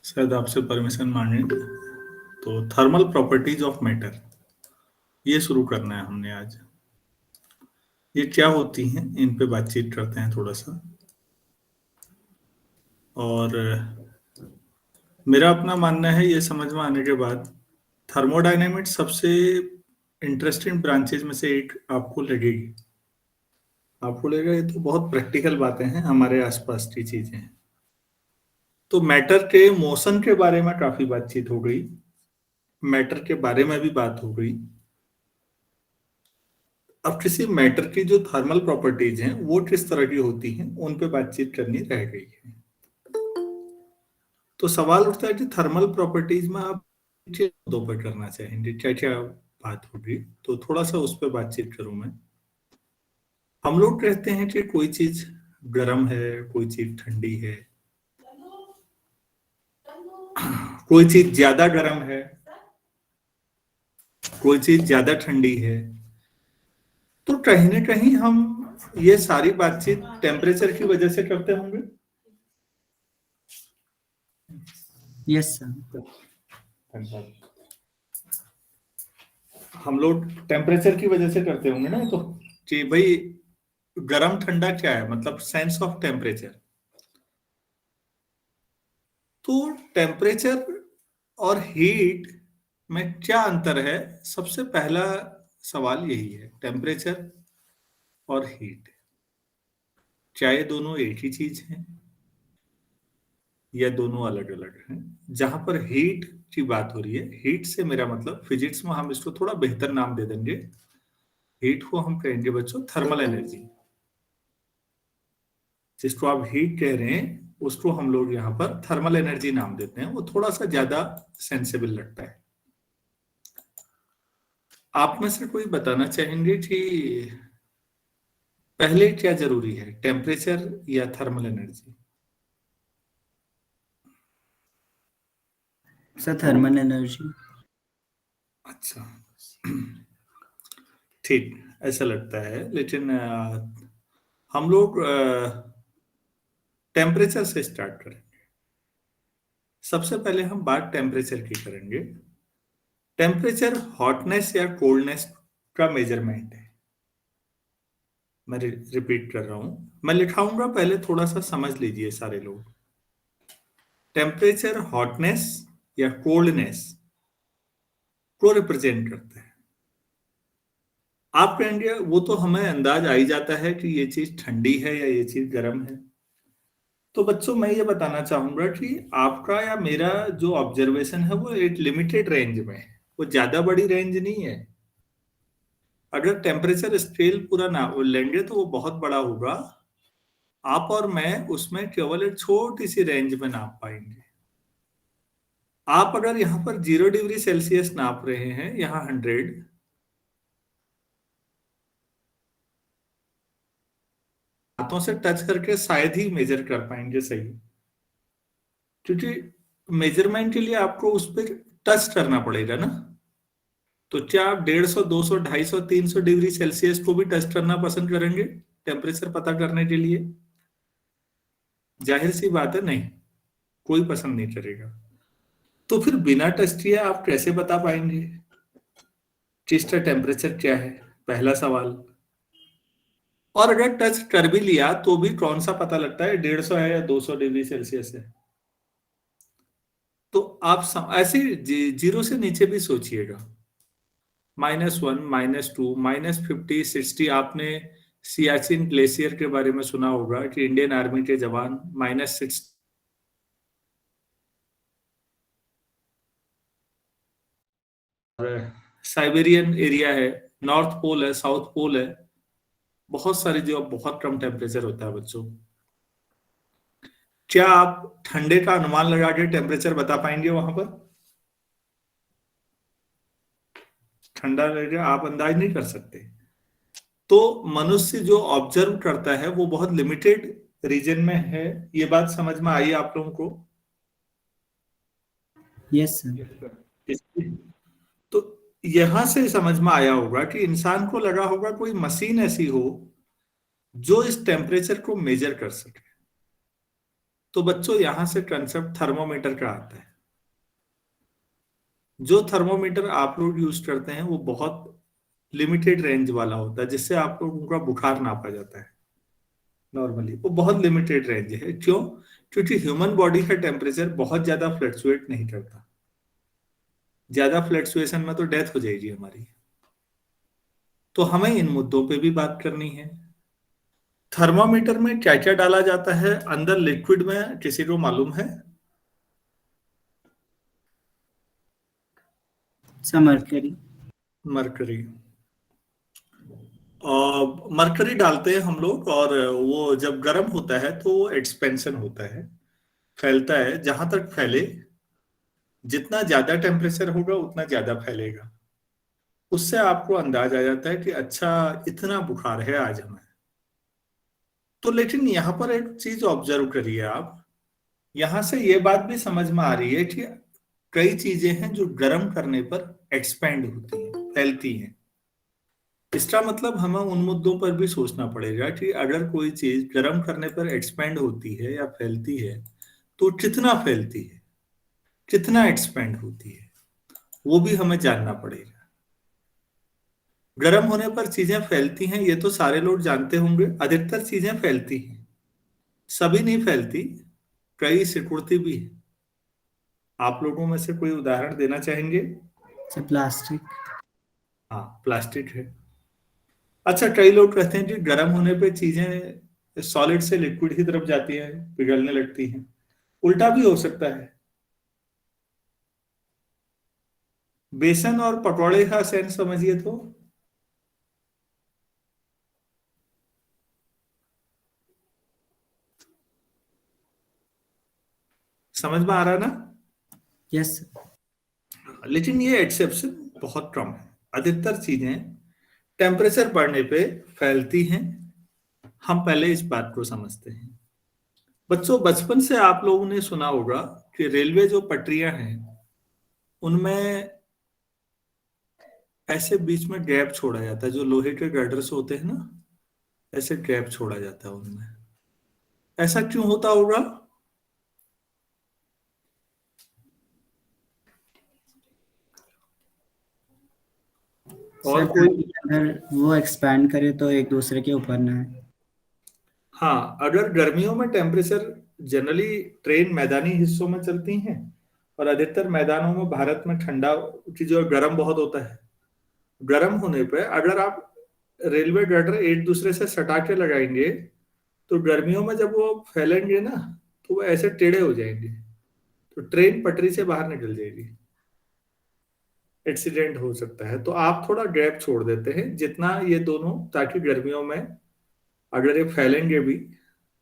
शायद आपसे परमिशन मांगे तो थर्मल प्रॉपर्टीज ऑफ मैटर ये शुरू करना है हमने आज। ये क्या होती हैं इन पे बातचीत करते हैं थोड़ा सा। और मेरा अपना मानना है ये समझ में आने के बाद थर्मोडायनेमिक्स सबसे इंटरेस्टिंग ब्रांचेज में से एक आपको लगेगी। आपको लगेगा ये तो बहुत प्रैक्टिकल बातें हैं, हमारे आसपास की चीजें हैं। तो मैटर के मोशन के बारे में काफी बातचीत हो गई, मैटर के बारे में भी बात हो गई। अब किसी मैटर की जो थर्मल प्रॉपर्टीज हैं वो किस तरह की होती हैं उन पे बातचीत करनी रह गई है। तो सवाल उठता है कि थर्मल प्रॉपर्टीज में आप किन मुद्दों पर करना चाहेंगे, क्या क्या बात होगी, तो थोड़ा सा उस पर बातचीत करूं मैं। हम लोग कहते हैं कि कोई चीज गर्म है, कोई चीज ठंडी है, कोई चीज ज्यादा गर्म है, कोई चीज ज्यादा ठंडी है। तो कहीं ना कहीं हम ये सारी बातचीत टेम्परेचर की वजह से करते होंगे। Yes sir. धन्यवाद। हम लोग टेम्परेचर की वजह से करते होंगे ना, तो कि भाई गरम ठंडा क्या है, मतलब सेंस ऑफ टेम्परेचर। तो टेम्परेचर और हीट में क्या अंतर है, सबसे पहला सवाल यही है। टेम्परेचर और हीट, क्या ये दोनों एक ही चीज है या दोनों अलग अलग हैं? जहां पर हीट की बात हो रही है, हीट से मेरा मतलब फिजिक्स में हम इसको थोड़ा बेहतर नाम दे देंगे। हीट को हम कहेंगे बच्चों थर्मल एनर्जी। जिसको आप हीट कह रहे हैं उसको हम लोग यहाँ पर थर्मल एनर्जी नाम देते हैं, वो थोड़ा सा ज्यादा सेंसेबल लगता है। आप में से कोई बताना चाहेंगे कि पहले क्या जरूरी है, टेम्परेचर या thermal energy? Sir thermal energy. अच्छा, ठीक, ऐसा लगता है। लेकिन हम लोग टेम्परेचर से स्टार्ट करेंगे। सबसे पहले हम बात टेम्परेचर की करेंगे। टेम्परेचर हॉटनेस या कोल्डनेस का मेजरमेंट है। मैं रिपीट कर रहा हूं, मैं लिखाऊंगा, पहले थोड़ा सा समझ लीजिए सारे लोग। टेम्परेचर हॉटनेस या कोल्डनेस को रिप्रेजेंट करता है। आप कहेंगे वो तो हमें अंदाज आ ही जाता है कि ये चीज ठंडी है या ये चीज गर्म है। तो बच्चों मैं ये बताना चाहूंगा कि आपका या मेरा जो ऑब्जर्वेशन है वो एक लिमिटेड रेंज में है, वो ज्यादा बड़ी रेंज नहीं है। अगर टेम्परेचर स्केल पूरा ना लेंगे तो वो बहुत बड़ा होगा। आप और मैं उसमें केवल एक छोटी सी रेंज में नाप पाएंगे। आप अगर यहाँ पर 0 डिग्री सेल्सियस नाप रहे हैं, यहाँ 100, हाथों से टच करके शायद ही मेजर कर पाएंगे सही, क्योंकि मेजरमेंट के लिए आपको उस पर टच करना पड़ेगा ना। तो क्या आप 150, 200, 250, 300 डिग्री सेल्सियस को भी टच करना पसंद करेंगे टेम्परेचर पता करने के लिए? जाहिर सी बात है, नहीं, कोई पसंद नहीं करेगा। तो फिर बिना टच किए आप कैसे बता पाएंगे कि इसका टेम्परेचर क्या है? पहला सवाल। और अगर टच कर भी लिया तो भी कौन सा पता लगता है 150 है या 200 डिग्री सेल्सियस है? तो आप ऐसे 0 से नीचे भी सोचिएगा। -1, -2, -50, 60। आपने सियाचिन ग्लेशियर के बारे में सुना होगा कि इंडियन आर्मी के जवान -6 साइबेरियन एरिया है, नॉर्थ पोल है, साउथ पोल है, बहुत सारी जगह बहुत कम टेम्परेचर होता है बच्चों। क्या आप ठंडे का अनुमान लगा के टेम्परेचर बता पाएंगे वहां पर? ठंडा रहेगा आप अंदाज नहीं कर सकते। तो मनुष्य जो ऑब्जर्व करता है वो बहुत लिमिटेड रीजन में है। ये बात समझ में आई आप लोगों को? Yes sir. तो यहां से समझ में आया होगा कि इंसान को लगा होगा कोई मशीन ऐसी हो जो इस टेम्परेचर को मेजर कर सके। तो बच्चों यहां से कंसेप्ट थर्मोमीटर का आता है। जो थर्मोमीटर आप लोग यूज करते हैं वो बहुत लिमिटेड रेंज वाला होता है, जिससे आप लोगों का बुखार नापा जाता है। नॉर्मली वो बहुत लिमिटेड रेंज है। क्यों? क्योंकि ह्यूमन बॉडी का टेम्परेचर बहुत ज्यादा फ्लक्चुएट नहीं करता। ज्यादा फ्लक्चुएशन में तो डेथ हो जाएगी हमारी। तो हमें इन मुद्दों पे भी बात करनी है। थर्मामीटर में क्या क्या डाला जाता है अंदर लिक्विड में, किसी को मालूम है? मरकरी। मरकरी। मरकरी डालते हैं हम लोग, और वो जब गर्म होता है तो वो एक्सपेंशन होता है, फैलता है जहां तक फैले। जितना ज्यादा टेम्परेचर होगा उतना ज्यादा फैलेगा। उससे आपको अंदाज आ जाता है कि अच्छा इतना बुखार है आज हमें। तो लेकिन यहाँ पर एक चीज ऑब्जर्व करिए आप। यहां से ये बात भी समझ में आ रही है कि कई चीजें हैं जो गर्म करने पर एक्सपेंड होती हैं, फैलती हैं। इसका मतलब हमें उन मुद्दों पर भी सोचना पड़ेगा कि अगर कोई चीज गर्म करने पर एक्सपेंड होती है या फैलती है तो कितना फैलती है, कितना एक्सपेंड होती है, वो भी हमें जानना पड़ेगा। गर्म होने पर चीजें फैलती हैं, ये तो सारे लोग जानते होंगे। अधिकतर चीजें फैलती हैं, सभी नहीं फैलती, कई सिकुड़ती भी है। आप लोगों में से कोई उदाहरण देना चाहेंगे? प्लास्टिक। हाँ, प्लास्टिक है। अच्छा, कई लोग कहते हैं कि गर्म होने पे चीजें सॉलिड से लिक्विड की तरफ जाती है, पिघलने लगती हैं। उल्टा भी हो सकता है। बेसन और पकौड़े का सेंस समझिए तो। समझ में आ रहा है ना? यस। लेकिन ये एक्सेप्शन बहुत कम है। अधिकतर चीजें टेम्परेचर बढ़ने पे फैलती हैं। हम पहले इस बात को समझते हैं। बच्चों, बचपन से आप लोगों ने सुना होगा कि रेलवे जो पटरियां हैं उनमें ऐसे बीच में गैप छोड़ा जाता है, जो लोहे के गर्डर्स होते हैं ना, ऐसे गैप छोड़ा जाता है उनमें। ऐसा क्यों होता होगा? और कोई? अगर वो एक्सपैंड करे तो एक दूसरे के ऊपर ना है। हाँ, अगर गर्मियों में टेम्परेचर, जनरली ट्रेन मैदानी हिस्सों में चलती हैं और अधिकतर मैदानों में भारत में ठंडा की जो गर्म बहुत होता है। गर्म होने पे अगर आप रेलवे गर्डर एक दूसरे से सटा के लगाएंगे तो गर्मियों में जब वो फैलेंगे ना तो वो ऐसे टेढ़े हो जाएंगे, तो ट्रेन पटरी से बाहर निकल जाएगी, एक्सीडेंट हो सकता है। तो आप थोड़ा गैप छोड़ देते हैं जितना ये दोनों, ताकि गर्मियों में अगर ये फैलेंगे भी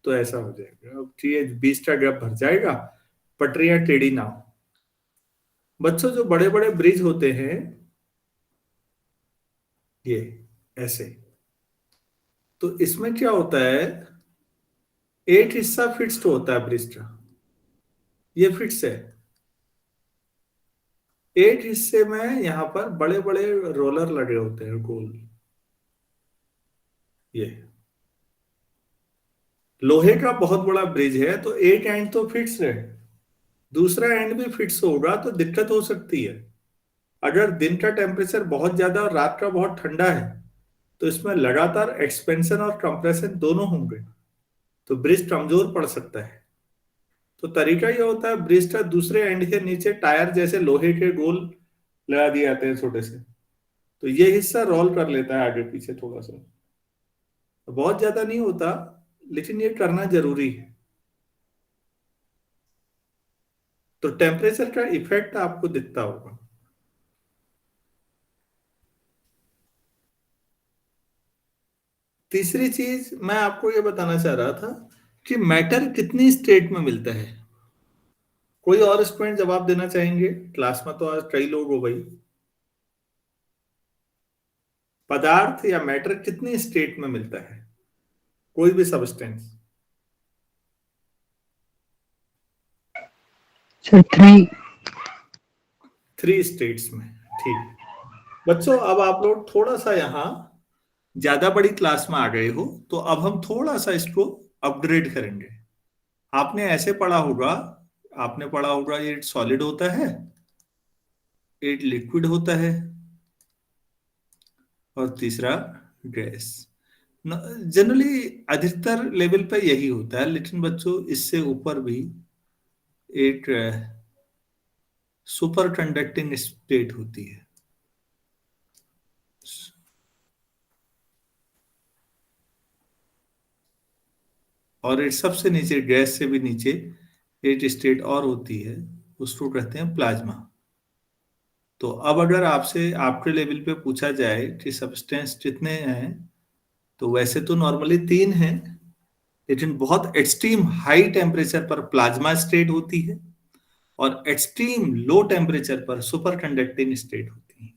तो ऐसा हो जाएगा। अब ये 20 का गैप भर जाएगा, पटरियां टेढ़ी ना हो। बच्चों, जो बड़े बड़े ब्रिज होते हैं ये ऐसे, तो इसमें क्या होता है, एक हिस्सा फिक्स्ड होता है ब्रिज का, ये फिक्स है। एक हिस्से में यहाँ पर बड़े बड़े रोलर लगे होते हैं गोल। ये लोहे का बहुत बड़ा ब्रिज है, तो एक एंड तो फिक्स है, दूसरा एंड भी फिक्स होगा तो दिक्कत हो सकती है। अगर दिन का टेम्परेचर बहुत ज्यादा और रात का बहुत ठंडा है तो इसमें लगातार एक्सपेंशन और कंप्रेशन दोनों होंगे, तो ब्रिज कमजोर पड़ सकता है। तो तरीका यह होता है, ब्रिज का दूसरे एंड के नीचे टायर जैसे लोहे के गोल लगा दिए जाते हैं छोटे से, तो ये हिस्सा रोल कर लेता है आगे पीछे थोड़ा सा। तो बहुत ज्यादा नहीं होता, लेकिन ये करना जरूरी है। तो टेम्परेचर का इफेक्ट आपको दिखता होगा। तीसरी चीज मैं आपको ये बताना चाह रहा था कि मैटर कितनी स्टेट में मिलता है। कोई और स्टूडेंट जवाब देना चाहेंगे? क्लास में तो आज कई लोग हो भाई। पदार्थ या मैटर कितनी स्टेट में मिलता है, कोई भी सबस्टेंस? सर 3। 3 स्टेट्स में। ठीक। बच्चों, अब आप लोग थोड़ा सा यहाँ ज्यादा बड़ी क्लास में आ गए हो, तो अब हम थोड़ा सा इसको अपग्रेड करेंगे। आपने ऐसे पढ़ा होगा, आपने पढ़ा होगा ये सॉलिड होता है, एक लिक्विड होता है, और तीसरा गैस। जनरली अधिकतर लेवल पे यही होता है, लेकिन बच्चों इससे ऊपर भी एक सुपर कंडक्टिंग स्टेट होती है। और एक सबसे नीचे, गैस से भी नीचे एक स्टेट और होती है, उसको कहते हैं प्लाज्मा। तो अब अगर आपसे आपके लेवल पे पूछा जाए कि सब्सटेंस कितने हैं, तो वैसे तो नॉर्मली 3 हैं, लेकिन बहुत एक्सट्रीम हाई टेम्परेचर पर प्लाज्मा स्टेट होती है और एक्सट्रीम लो टेम्परेचर पर सुपर कंडक्टिंग स्टेट होती है।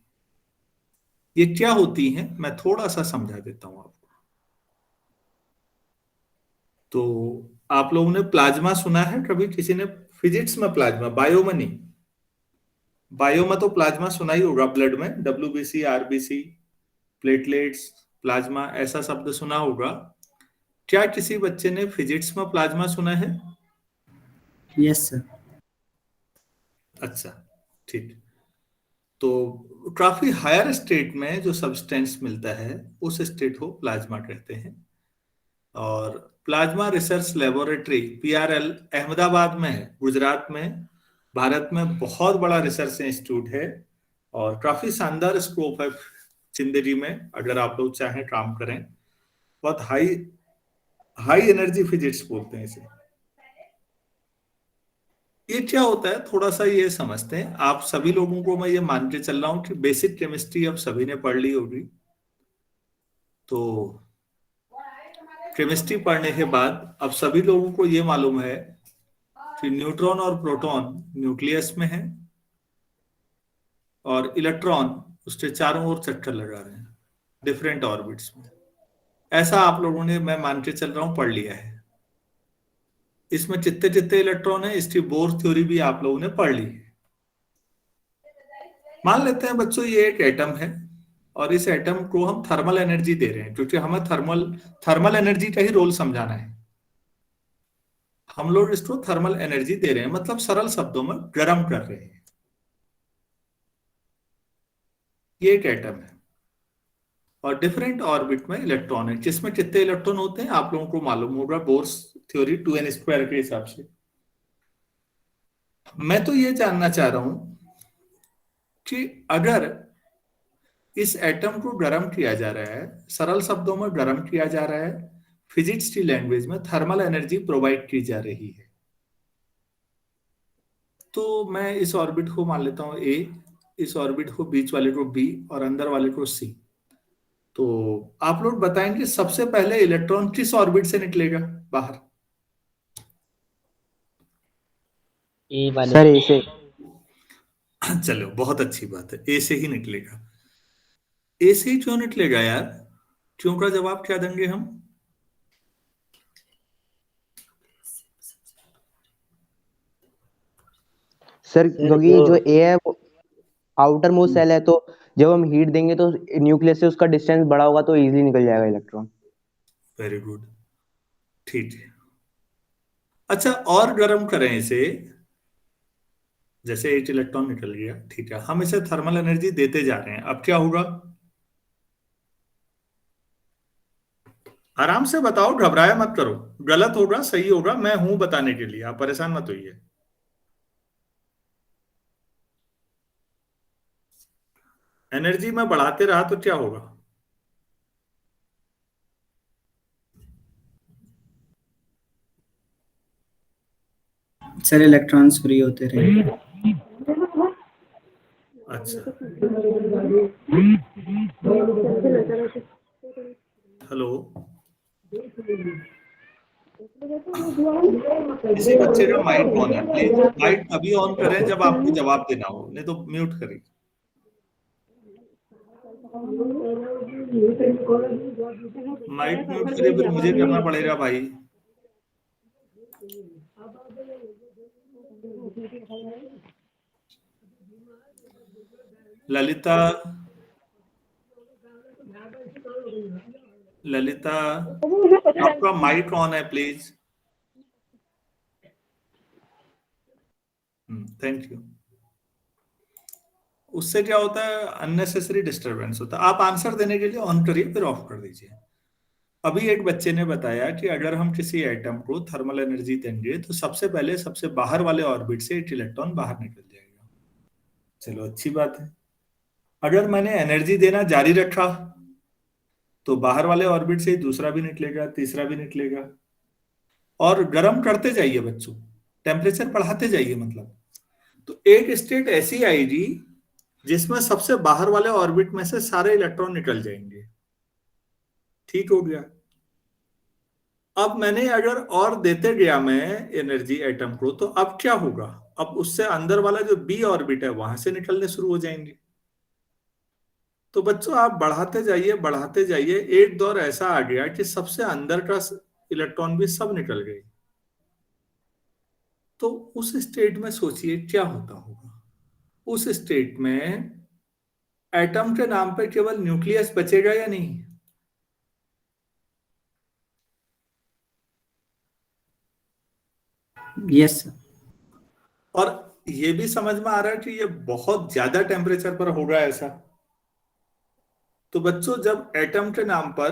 ये क्या होती हैं मैं थोड़ा सा समझा देता हूं आपको। तो आप लोगों ने प्लाज्मा सुना है कभी, किसी ने फिजिक्स में प्लाज्मा, बायो में नहीं, बायो में तो प्लाज्मा सुना ही होगा, ब्लड में डब्ल्यूबीसी, आरबीसी, प्लेटलेट्स, प्लाज्मा, ऐसा शब्द सुना होगा। क्या किसी बच्चे ने फिजिक्स में प्लाज्मा सुना है? Yes sir. अच्छा, ठीक। तो काफी हायर स्टेट में जो सब्सटेंस मिलता है उस स्टेट को प्लाज्मा कहते हैं। और plasma research laboratory PRL Ahmedabad में है, गुजरात में, भारत में बहुत बड़ा रिसर्च इंस्टीट्यूट है और काफी शानदार स्कोप है जिंदगी में, अगर आप लोग चाहें काम करें। बहुत हाई हाई एनर्जी फिजिक्स बोलते हैं इसे। ये क्या होता है थोड़ा सा ये समझते हैं। आप सभी लोगों को मैं ये मान के चल रहा हूं कि बेसिक केमिस्ट्री अब सभी ने पढ़ ली होगी। तो केमिस्ट्री पढ़ने के बाद अब सभी लोगों को ये मालूम है कि न्यूट्रॉन और प्रोटॉन न्यूक्लियस में है और इलेक्ट्रॉन उसके चारों ओर चक्कर लगा रहे हैं डिफरेंट ऑर्बिट्स में। ऐसा आप लोगों ने, मैं मान के चल रहा हूं, पढ़ लिया है। इसमें कितने कितने इलेक्ट्रॉन है इसकी बोर थ्योरी भी आप लोगों ने पढ़ ली है। मान लेते हैं बच्चों ये एक एटम है और इस एटम को हम थर्मल एनर्जी दे रहे हैं, क्योंकि हमें थर्मल थर्मल एनर्जी का ही रोल समझाना है। हम लोग इसको थर्मल एनर्जी दे रहे हैं, मतलब सरल शब्दों में गर्म कर रहे हैं। ये एक एटम है और डिफरेंट ऑर्बिट में इलेक्ट्रॉन है, जिसमें कितने इलेक्ट्रॉन होते हैं आप लोगों को मालूम होगा, बोर्स थ्योरी 2n² के हिसाब से। मैं तो ये जानना चाह रहा हूं कि अगर इस एटम को गर्म किया जा रहा है, सरल शब्दों में गर्म किया जा रहा है, फिजिक्स की लैंग्वेज में थर्मल एनर्जी प्रोवाइड की जा रही है, तो मैं इस ऑर्बिट को मान लेता हूं ए, इस ऑर्बिट को बीच वाले को बी और अंदर वाले को सी। तो आप लोग बताएंगे सबसे पहले इलेक्ट्रॉन किस ऑर्बिट से निकलेगा बाहर? ए वाले सर, ए से। चलो बहुत अच्छी बात है, ए से ही निकलेगा। ए से ही क्यों निकलेगा यार? क्यों का जवाब क्या देंगे हम? सर क्योंकि जो ए है वो आउटर मोस्ट सेल है, तो जब हम हीट देंगे तो न्यूक्लियस से उसका डिस्टेंस बड़ा होगा तो इजीली निकल जाएगा इलेक्ट्रॉन। वेरी गुड, ठीक है। अच्छा, और गर्म करें इसे, जैसे 8 इलेक्ट्रॉन निकल गया, ठीक है, हम इसे थर्मल एनर्जी देते जा रहे हैं, अब क्या होगा? आराम से बताओ, घबराया मत करो, गलत होगा सही होगा मैं हूं बताने के लिए, आप परेशान मत होइए। एनर्जी में बढ़ाते रहा तो क्या होगा? सर इलेक्ट्रॉन्स फ्री होते रहे। अच्छा, हेलो, किसी बच्चे का माइक ऑन है, प्लीज माइक अभी ऑन करें जब आपको जवाब देना हो, नहीं तो म्यूट करें। माइक म्यूट करे फिर मुझे करना पड़ेगा भाई। ललिता, ललिता, आपका माइक ऑन है प्लीज। Thank you. उससे क्या होता है, अननेसेसरी डिस्टरबेंस होता है। आप आंसर देने के लिए ऑन करिए फिर ऑफ कर दीजिए। अभी एक बच्चे ने बताया कि अगर हम किसी एटम को थर्मल एनर्जी देंगे तो सबसे पहले सबसे बाहर वाले ऑर्बिट से एक इलेक्ट्रॉन बाहर निकल जाएगा। चलो अच्छी बात है। अगर मैंने एनर्जी देना जारी रखा तो बाहर वाले ऑर्बिट से दूसरा भी निकलेगा, तीसरा भी निकलेगा, और गर्म करते जाइए बच्चों, टेम्परेचर बढ़ाते जाइए। मतलब तो एक स्टेट ऐसी आएगी जिसमें सबसे बाहर वाले ऑर्बिट में से सारे इलेक्ट्रॉन निकल जाएंगे। ठीक हो गया। अब मैंने अगर और देते गया मैं एनर्जी एटम को, तो अब क्या होगा, अब उससे अंदर वाला जो बी ऑर्बिट है वहां से निकलने शुरू हो जाएंगे। तो बच्चों आप बढ़ाते जाइए, एक दौर ऐसा आ गया कि सबसे अंदर का इलेक्ट्रॉन भी सब निकल गए। तो उस स्टेट में सोचिए क्या होता होगा। उस स्टेट में एटम के नाम पर केवल न्यूक्लियस बचेगा या नहीं? Yes sir. और ये भी समझ में आ रहा है कि ये बहुत ज्यादा टेम्परेचर पर होगा ऐसा। तो बच्चों जब एटम के नाम पर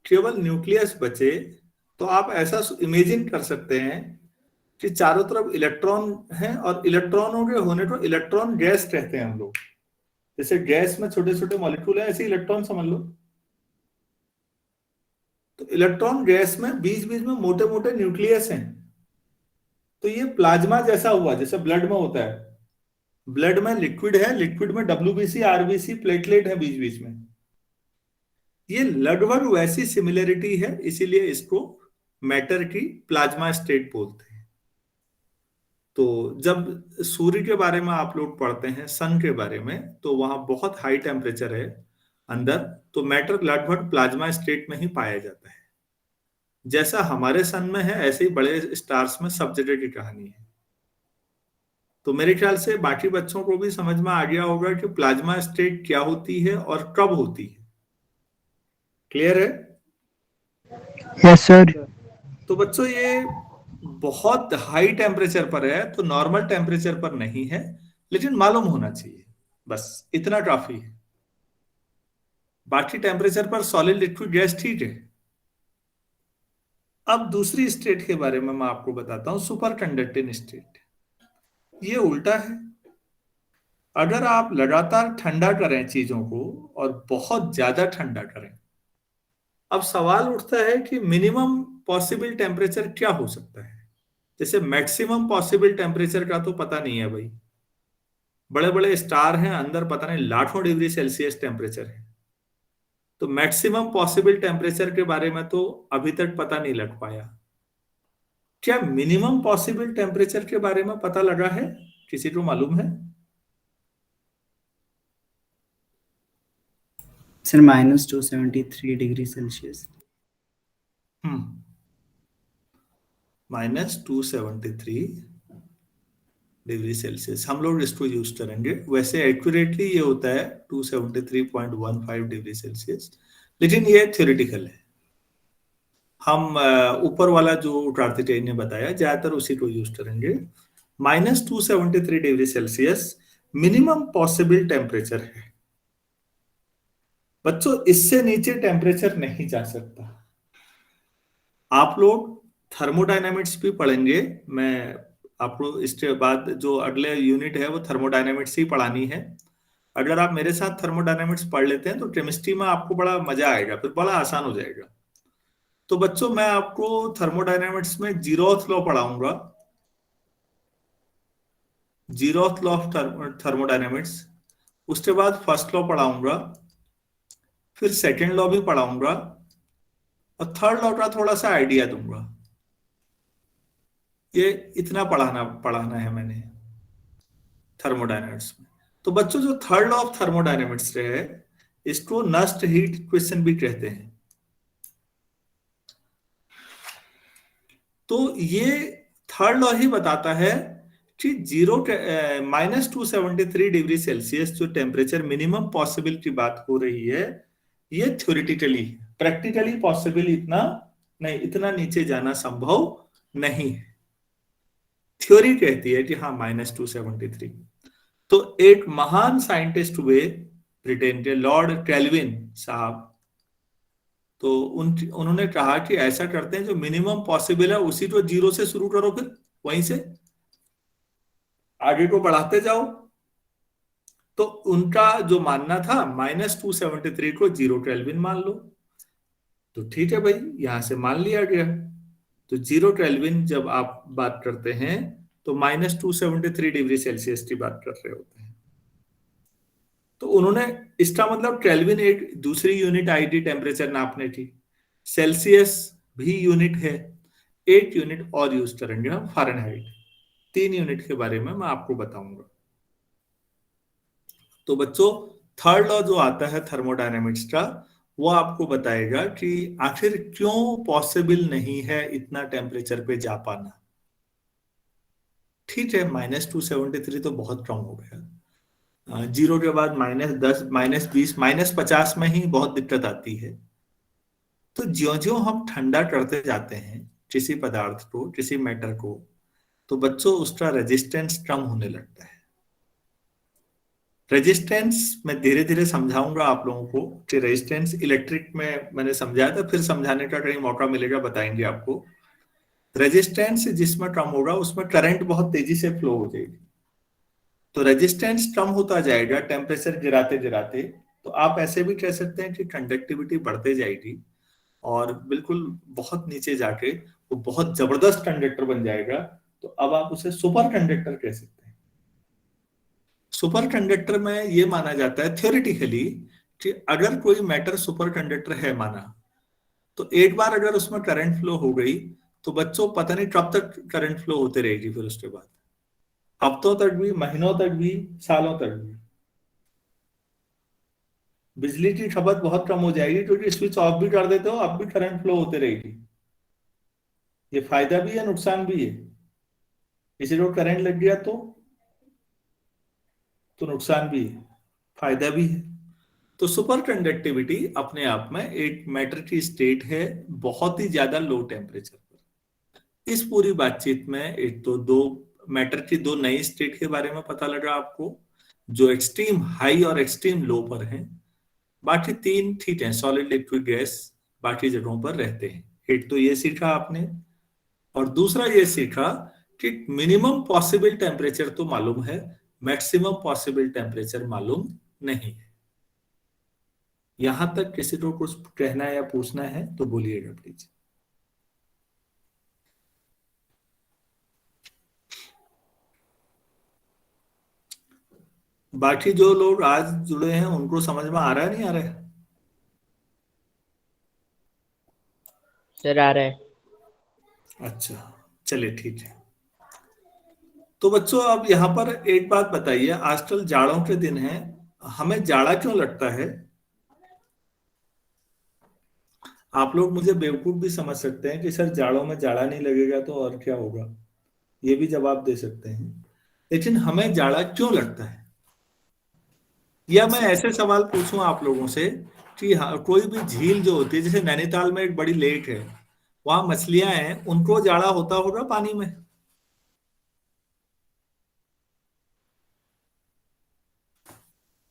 केवल न्यूक्लियस बचे, तो आप ऐसा इमेजिन कर सकते हैं कि चारों तरफ इलेक्ट्रॉन हैं, और इलेक्ट्रॉनों के होने को इलेक्ट्रॉन गैस कहते हैं हम लोग। जैसे गैस में छोटे छोटे मॉलिक्यूल है, ऐसे इलेक्ट्रॉन समझ लो। तो इलेक्ट्रॉन गैस में बीच बीच में मोटे मोटे न्यूक्लियस हैं। तो ये प्लाज्मा जैसा हुआ, जैसे ब्लड में होता है। ब्लड में लिक्विड है, लिक्विड में डब्ल्यूबीसी आरबीसी प्लेटलेट है बीच बीच में। ये लगभग वैसी सिमिलरिटी है, इसीलिए इसको मैटर की प्लाज्मा स्टेट बोलते हैं। तो जब सूर्य के बारे में आप लोग पढ़ते हैं, सन के बारे में, तो वहां बहुत हाई टेम्परेचर है अंदर, तो मैटर लगभग प्लाज्मा स्टेट में ही पाया जाता है। जैसा हमारे सन में है, ऐसे ही बड़े स्टार्स में सब जगह की कहानी है। तो मेरे ख्याल से बाकी बच्चों को भी समझ में आ गया होगा कि प्लाज्मा स्टेट क्या होती है और कब होती है। क्लियर है? Yes sir. तो बच्चों ये बहुत हाई टेम्परेचर पर है, तो नॉर्मल टेम्परेचर पर नहीं है, लेकिन मालूम होना चाहिए, बस इतना काफी है। बाकी टेम्परेचर पर सॉलिड लिक्विड गैस ठीक है। अब दूसरी स्टेट के बारे में मैं आपको बताता हूं, सुपर कंडक्टिंग स्टेट। ये उल्टा है। अगर आप लगातार ठंडा करें चीजों को और बहुत ज्यादा ठंडा करें, अब सवाल उठता है कि मिनिमम पॉसिबल टेम्परेचर क्या हो सकता है। जैसे मैक्सिमम पॉसिबल टेम्परेचर का तो पता नहीं है भाई। बड़े बड़े स्टार हैं, अंदर पता नहीं लाखों डिग्री सेल्सियस टेम्परेचर है। तो मैक्सिमम पॉसिबल टेम्परेचर के बारे में तो अभी तक पता नहीं लग पाया। क्या मिनिमम पॉसिबल टेम्परेचर के बारे में पता लगा है? किसी को मालूम है? Sir -273 degree Celsius. -273 degree Celsius हम लोग इसको यूज करेंगे। वैसे एक्यूरेटली ये होता है 273.15 डिग्री सेल्सियस, लेकिन ये थ्योरेटिकल है। हम ऊपर वाला जो कार्तिकेय ने बताया ज्यादातर उसी को यूज करेंगे। -273 degree Celsius minimum possible temperature है बच्चों। इससे नीचे टेम्परेचर नहीं जा सकता। आप लोग थर्मोडायनामिक्स भी पढ़ेंगे। मैं आपको इसके बाद जो अगले यूनिट है वो थर्मोडायनामिक्स ही पढ़ानी है। अगर आप मेरे साथ थर्मोडायनामिक्स पढ़ लेते हैं तो केमिस्ट्री में आपको बड़ा मजा आएगा, फिर बड़ा आसान हो जाएगा। तो बच्चों मैं आपको थर्मोडायनामिक्स में जीरोथ लॉ पढ़ाऊंगा, जीरोथ लॉ ऑफ थर्मोडायनामिक्स। उसके बाद फर्स्ट लॉ पढ़ाऊंगा, फिर सेकेंड लॉ भी पढ़ाऊंगा, और थर्ड लॉ का थोड़ा सा आइडिया दूंगा। ये इतना पढ़ाना है मैंने थर्मोडायनामिक्स में। तो बच्चों जो थर्ड लॉ ऑफ थर्मोडायनामिक्स है, इसको नस्ट हीट इक्वेशन भी कहते हैं। तो ये थर्ड लॉ ही बताता है कि -273 डिग्री सेल्सियस जो टेम्परेचर मिनिमम पॉसिबल की बात हो रही है, ये थ्योरेटिकली, प्रैक्टिकली पॉसिबल इतना नहीं, इतना नीचे जाना संभव नहीं है। थ्योरी कहती है कि हाँ -273। तो एक महान साइंटिस्ट हुए ब्रिटेन के, लॉर्ड केल्विन साहब। तो उन्होंने कहा कि ऐसा करते हैं, जो मिनिमम पॉसिबल है उसी को जीरो से शुरू करो, फिर वहीं से आगे को बढ़ाते जाओ। तो उनका जो मानना था, -273 को 0 केल्विन मान लो। तो ठीक है भाई, यहां से मान लिया गया। तो 0 केल्विन जब आप बात करते हैं तो -273 डिग्री सेल्सियस की बात कर रहे होते हैं। तो उन्होंने, इसका मतलब केल्विन एक दूसरी यूनिट आई थी टेम्परेचर नापने की, सेल्सियस भी यूनिट है, एक यूनिट और यूज करेंगे हम, फ़ारेनहाइट। 3 यूनिट के बारे में मैं आपको बताऊंगा। तो बच्चों, थर्ड लॉ जो आता है थर्मोडायनेमिक्स का, वो आपको बताएगा कि आखिर क्यों पॉसिबल नहीं है इतना टेम्परेचर पे जा पाना। ठीक है, -273 तो बहुत कम हो गया। जीरो के बाद -10, -20, -50 में ही बहुत दिक्कत आती है। तो ज्यो ज्यो हम ठंडा करते जाते हैं किसी पदार्थ को, किसी मैटर को, तो बच्चों उसका रेजिस्टेंस कम होने लगता है। रेजिस्टेंस मैं धीरे धीरे समझाऊंगा आप लोगों को कि रेजिस्टेंस इलेक्ट्रिक में मैंने समझाया था, फिर समझाने का कहीं मौका मिलेगा बताएंगे आपको। रेजिस्टेंस जिसमें कम होगा उसमें करंट बहुत तेजी से फ्लो हो जाएगी। तो रेजिस्टेंस कम होता जाएगा टेम्परेचर गिराते गिराते। तो आप ऐसे भी कह सकते हैं कि कंडक्टिविटी बढ़ते जाएगी और बिल्कुल बहुत नीचे जाके वो बहुत जबरदस्त कंडक्टर बन जाएगा। तो अब आप उसे सुपर कंडक्टर कह सकते हैं। सुपर कंडक्टर में ये माना जाता है थ्योरेटिकली कि अगर कोई मैटर सुपर कंडक्टर है माना, तो एक बार अगर उसमें करंट फ्लो हो गई, तो बच्चों पता नहीं कब तक करंट फ्लो होते रहेगी, फिर उसके बाद हफ्तों तक भी, महीनों तक भी, सालों तक भी। बिजली की खपत बहुत कम हो जाएगी क्योंकि स्विच ऑफ भी कर देते हो अब भी करंट फ्लो होते रहेगी। ये फायदा भी है, नुकसान भी है। किसी को करंट लग गया तो नुकसान भी है, फायदा भी है। तो सुपर कंडक्टिविटी अपने आप में एक मैटर की स्टेट है बहुत ही ज्यादा लो टेम्परेचर पर। इस पूरी बातचीत में एक तो दो मैटर की दो नई स्टेट के बारे में पता लगा आपको, जो एक्सट्रीम हाई और एक्सट्रीम लो पर हैं। बाकी 3 ठीक है, सॉलिड लिक्विड गैस बाकी जगहों पर रहते हैं। एक तो ये सीखा आपने, और दूसरा ये सीखा कि मिनिमम पॉसिबल टेम्परेचर तो मालूम है, मैक्सिमम पॉसिबल टेम्परेचर मालूम नहीं है। यहां तक किसी को कुछ कहना या पूछना है तो बोलिएगा प्लीज। बाकी जो लोग आज जुड़े हैं उनको समझ में आ रहा है, नहीं आ रहा है? सर आ रहा है। अच्छा, चलिए ठीक है। तो बच्चों अब यहाँ पर एक बात बताइए, आजकल जाड़ों के दिन हैं, हमें जाड़ा क्यों लगता है? आप लोग मुझे बेवकूफ भी समझ सकते हैं कि सर जाड़ों में जाड़ा नहीं लगेगा तो और क्या होगा, ये भी जवाब दे सकते हैं। लेकिन हमें जाड़ा क्यों लगता है? या मैं ऐसे सवाल पूछूं आप लोगों से कि हाँ, कोई भी झील जो होती है, जैसे नैनीताल में एक बड़ी लेक है, वहां मछलियां हैं, उनको जाड़ा होता होगा पानी में?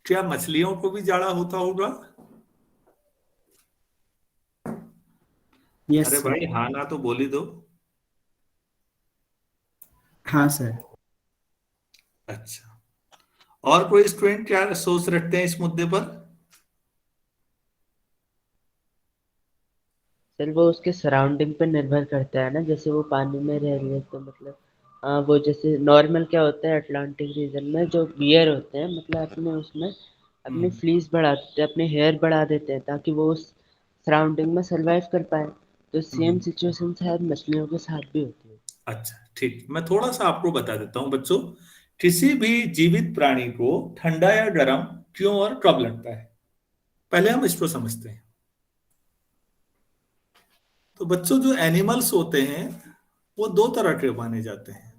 क्या मछलियों को भी जाड़ा होता होगा? यस अरे सर। भाई हाँ ना तो बोली दो। हाँ सर। अच्छा, और कोई स्टूडेंट क्या सोच रखते हैं इस मुद्दे पर? सर वो उसके सराउंडिंग पे निर्भर करता है ना, जैसे वो पानी में रह रही है तो मतलब वो जैसे नॉर्मल क्या होता है अटलांटिक रीजन में जो बियर होते हैं, मतलब अपने उसमें अपने फ्लीस बढ़ा देते हैं, अपने हेयर बढ़ा देते हैं ताकि वो उस सराउंडिंग में सरवाइव कर पाए। तो सेम हम्म। सिचुएशन शायद मछलियों के साथ भी होती है। अच्छा ठीक, मैं थोड़ा सा आपको बता देता हूं बच्चों। किसी भी जीवित प्राणी को ठंडा या गर्म क्यों और कब लगता है, पहले हम इसको समझते हैं। तो बच्चों, जो एनिमल्स होते हैं वो दो तरह के माने जाते हैं,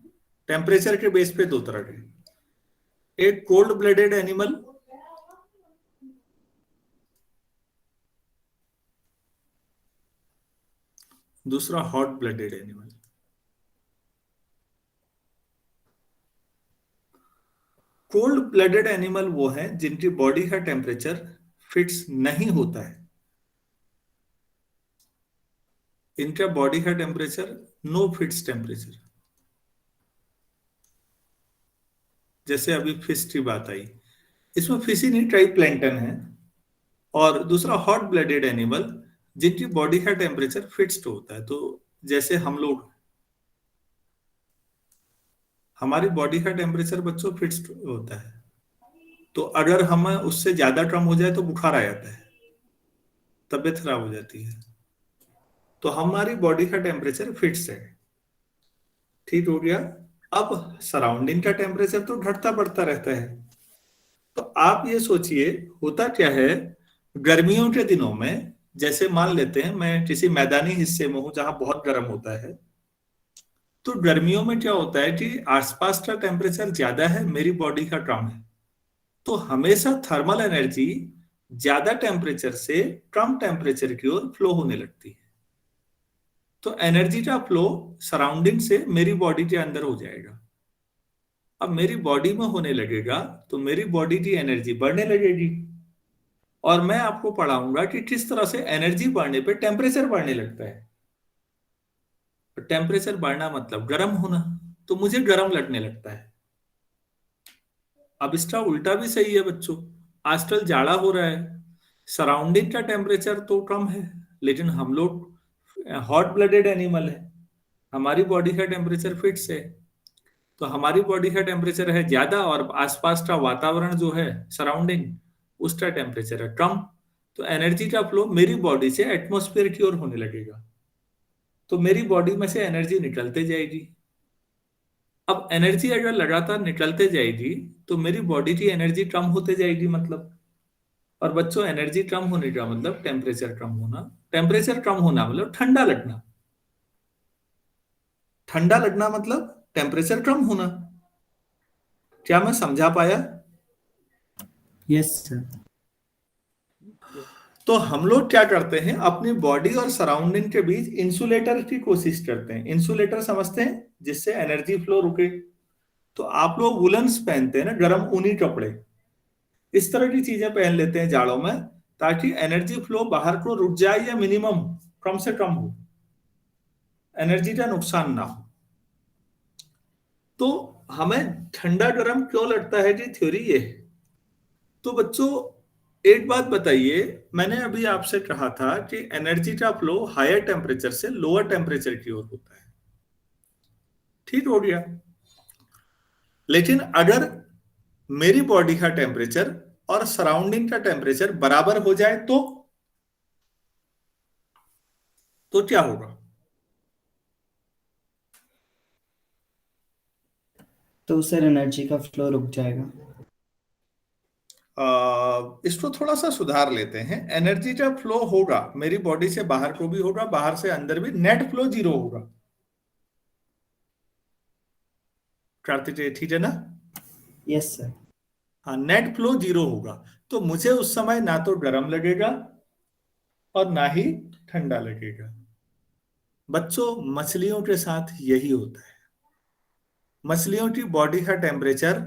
टेम्परेचर के बेस पे दो तरह के। एक कोल्ड ब्लडेड एनिमल, दूसरा hot blooded animal. Cold blooded animal वो है जिनकी बॉडी का टेम्परेचर फिक्स नहीं होता है, इनका बॉडी का टेम्परेचर नो फिक्स टेम्परेचर। जैसे अभी फिश की बात आई, इसमें फिश ही नहीं, ट्राइब प्लैंटन है। और दूसरा हॉट ब्लडेड एनिमल जिनकी बॉडी का टेम्परेचर फिक्स्ड होता है। तो जैसे हम लोग, हमारी बॉडी का टेम्परेचर बच्चों फिक्स्ड होता है, तो अगर हम उससे ज्यादा कम हो जाए तो बुखार आ जाता है, तबीयत खराब हो जाती है। तो हमारी बॉडी का टेम्परेचर फिक्स्ड है, ठीक हो गया। अब सराउंडिंग का टेम्परेचर तो घटता बढ़ता रहता है। तो आप ये सोचिए होता क्या है, गर्मियों के दिनों में, जैसे मान लेते हैं मैं किसी मैदानी हिस्से में हूं जहां बहुत गर्म होता है, तो गर्मियों में क्या होता है कि आसपास का टेम्परेचर ज्यादा है, मेरी बॉडी का कम है, तो हमेशा थर्मल एनर्जी ज्यादा टेम्परेचर से कम टेम्परेचर की ओर फ्लो होने लगती है। तो एनर्जी का फ्लो सराउंडिंग से मेरी बॉडी के अंदर हो जाएगा। अब मेरी बॉडी में होने लगेगा तो मेरी बॉडी की एनर्जी बढ़ने लगेगी, और मैं आपको पढ़ाऊंगा कि किस तरह से एनर्जी बढ़ने पे टेम्परेचर बढ़ने लगता है। टेम्परेचर बढ़ना मतलब गर्म होना, तो मुझे गर्म लगने लगता है। अब इसका उल्टा भी सही है बच्चों, आजकल जाड़ा हो रहा है, सराउंडिंग का टेम्परेचर तो कम है, लेकिन हम लोग हॉट ब्लडेड एनिमल है, हमारी बॉडी का टेम्परेचर फिक्स है। तो हमारी बॉडी का टेम्परेचर है ज्यादा और आसपास का वातावरण जो है सराउंडिंग, उसका टेम्परेचर है कम। तो एनर्जी का फ्लो मेरी बॉडी से एटमॉस्फेयर की ओर होने लगेगा, तो मेरी बॉडी में से एनर्जी निकलते जाएगी। अब एनर्जी अगर लगातार निकलते जाएगी तो मेरी बॉडी की एनर्जी कम होते जाएगी मतलब। और बच्चों, एनर्जी कम होने का मतलब टेम्परेचर कम होना, टेम्परेचर कम होना मतलब ठंडा लगना, ठंडा लगना मतलब टेम्परेचर कम होना। क्या मैं समझा पाया? Yes sir. तो हम लोग क्या करते हैं, अपनी बॉडी और सराउंडिंग के बीच इंसुलेटर की कोशिश करते हैं। इंसुलेटर समझते हैं, जिससे एनर्जी फ्लो रुके। तो आप लोग वुलन्स पहनते हैं ना, गर्म ऊनी कपड़े, इस तरह की चीजें पहन लेते हैं जाड़ों में, ताकि एनर्जी फ्लो बाहर को रुक जाए या मिनिमम कम से कम हो, एनर्जी का नुकसान ना हो। तो हमें ठंडा गर्म क्यों लगता है कि थ्योरी ये है। तो बच्चों एक बात बताइए, मैंने अभी आपसे कहा था कि एनर्जी का फ्लो हायर टेम्परेचर से लोअर टेम्परेचर की ओर होता है, ठीक हो गया। लेकिन अगर मेरी बॉडी का टेम्परेचर और सराउंडिंग का टेम्परेचर बराबर हो जाए तो क्या होगा? तो सर एनर्जी का फ्लो रुक जाएगा। इसको थोड़ा सा सुधार लेते हैं। एनर्जी का फ्लो होगा, मेरी बॉडी से बाहर को भी होगा, बाहर से अंदर भी, नेट फ्लो 0 होगा। कार्तिकेय ठीक है ना? Yes sir. हाँ, नेट फ्लो 0 होगा, तो मुझे उस समय ना तो गर्म लगेगा और ना ही ठंडा लगेगा। बच्चों, मछलियों के साथ यही होता है। मछलियों की बॉडी का टेम्परेचर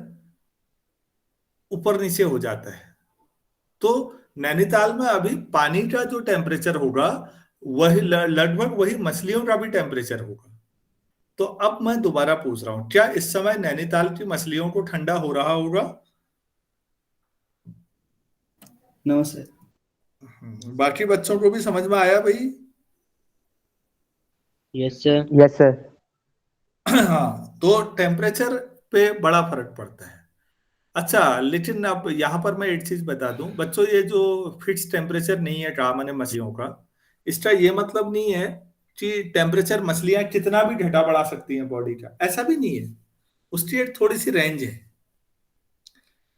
ऊपर नीचे हो जाता है। तो नैनीताल में अभी पानी का जो टेम्परेचर होगा वही लगभग वही मछलियों का भी टेम्परेचर होगा। तो अब मैं दोबारा पूछ रहा हूं, क्या इस समय नैनीताल की मछलियों को ठंडा हो रहा होगा? No sir. बाकी बच्चों को भी समझ में आया भाई? Yes sir. Yes sir. हाँ, तो टेम्परेचर पे बड़ा फर्क पड़ता है। अच्छा, लेकिन अब यहाँ पर मैं एक चीज बता दूं बच्चों, ये जो फिक्स टेम्परेचर नहीं है कहा मैंने मछलियों का, इसका ये मतलब नहीं है कि टेम्परेचर मछलियां कितना भी घटा बढ़ा सकती हैं बॉडी का, ऐसा भी नहीं है। उसकी एक थोड़ी सी रेंज है।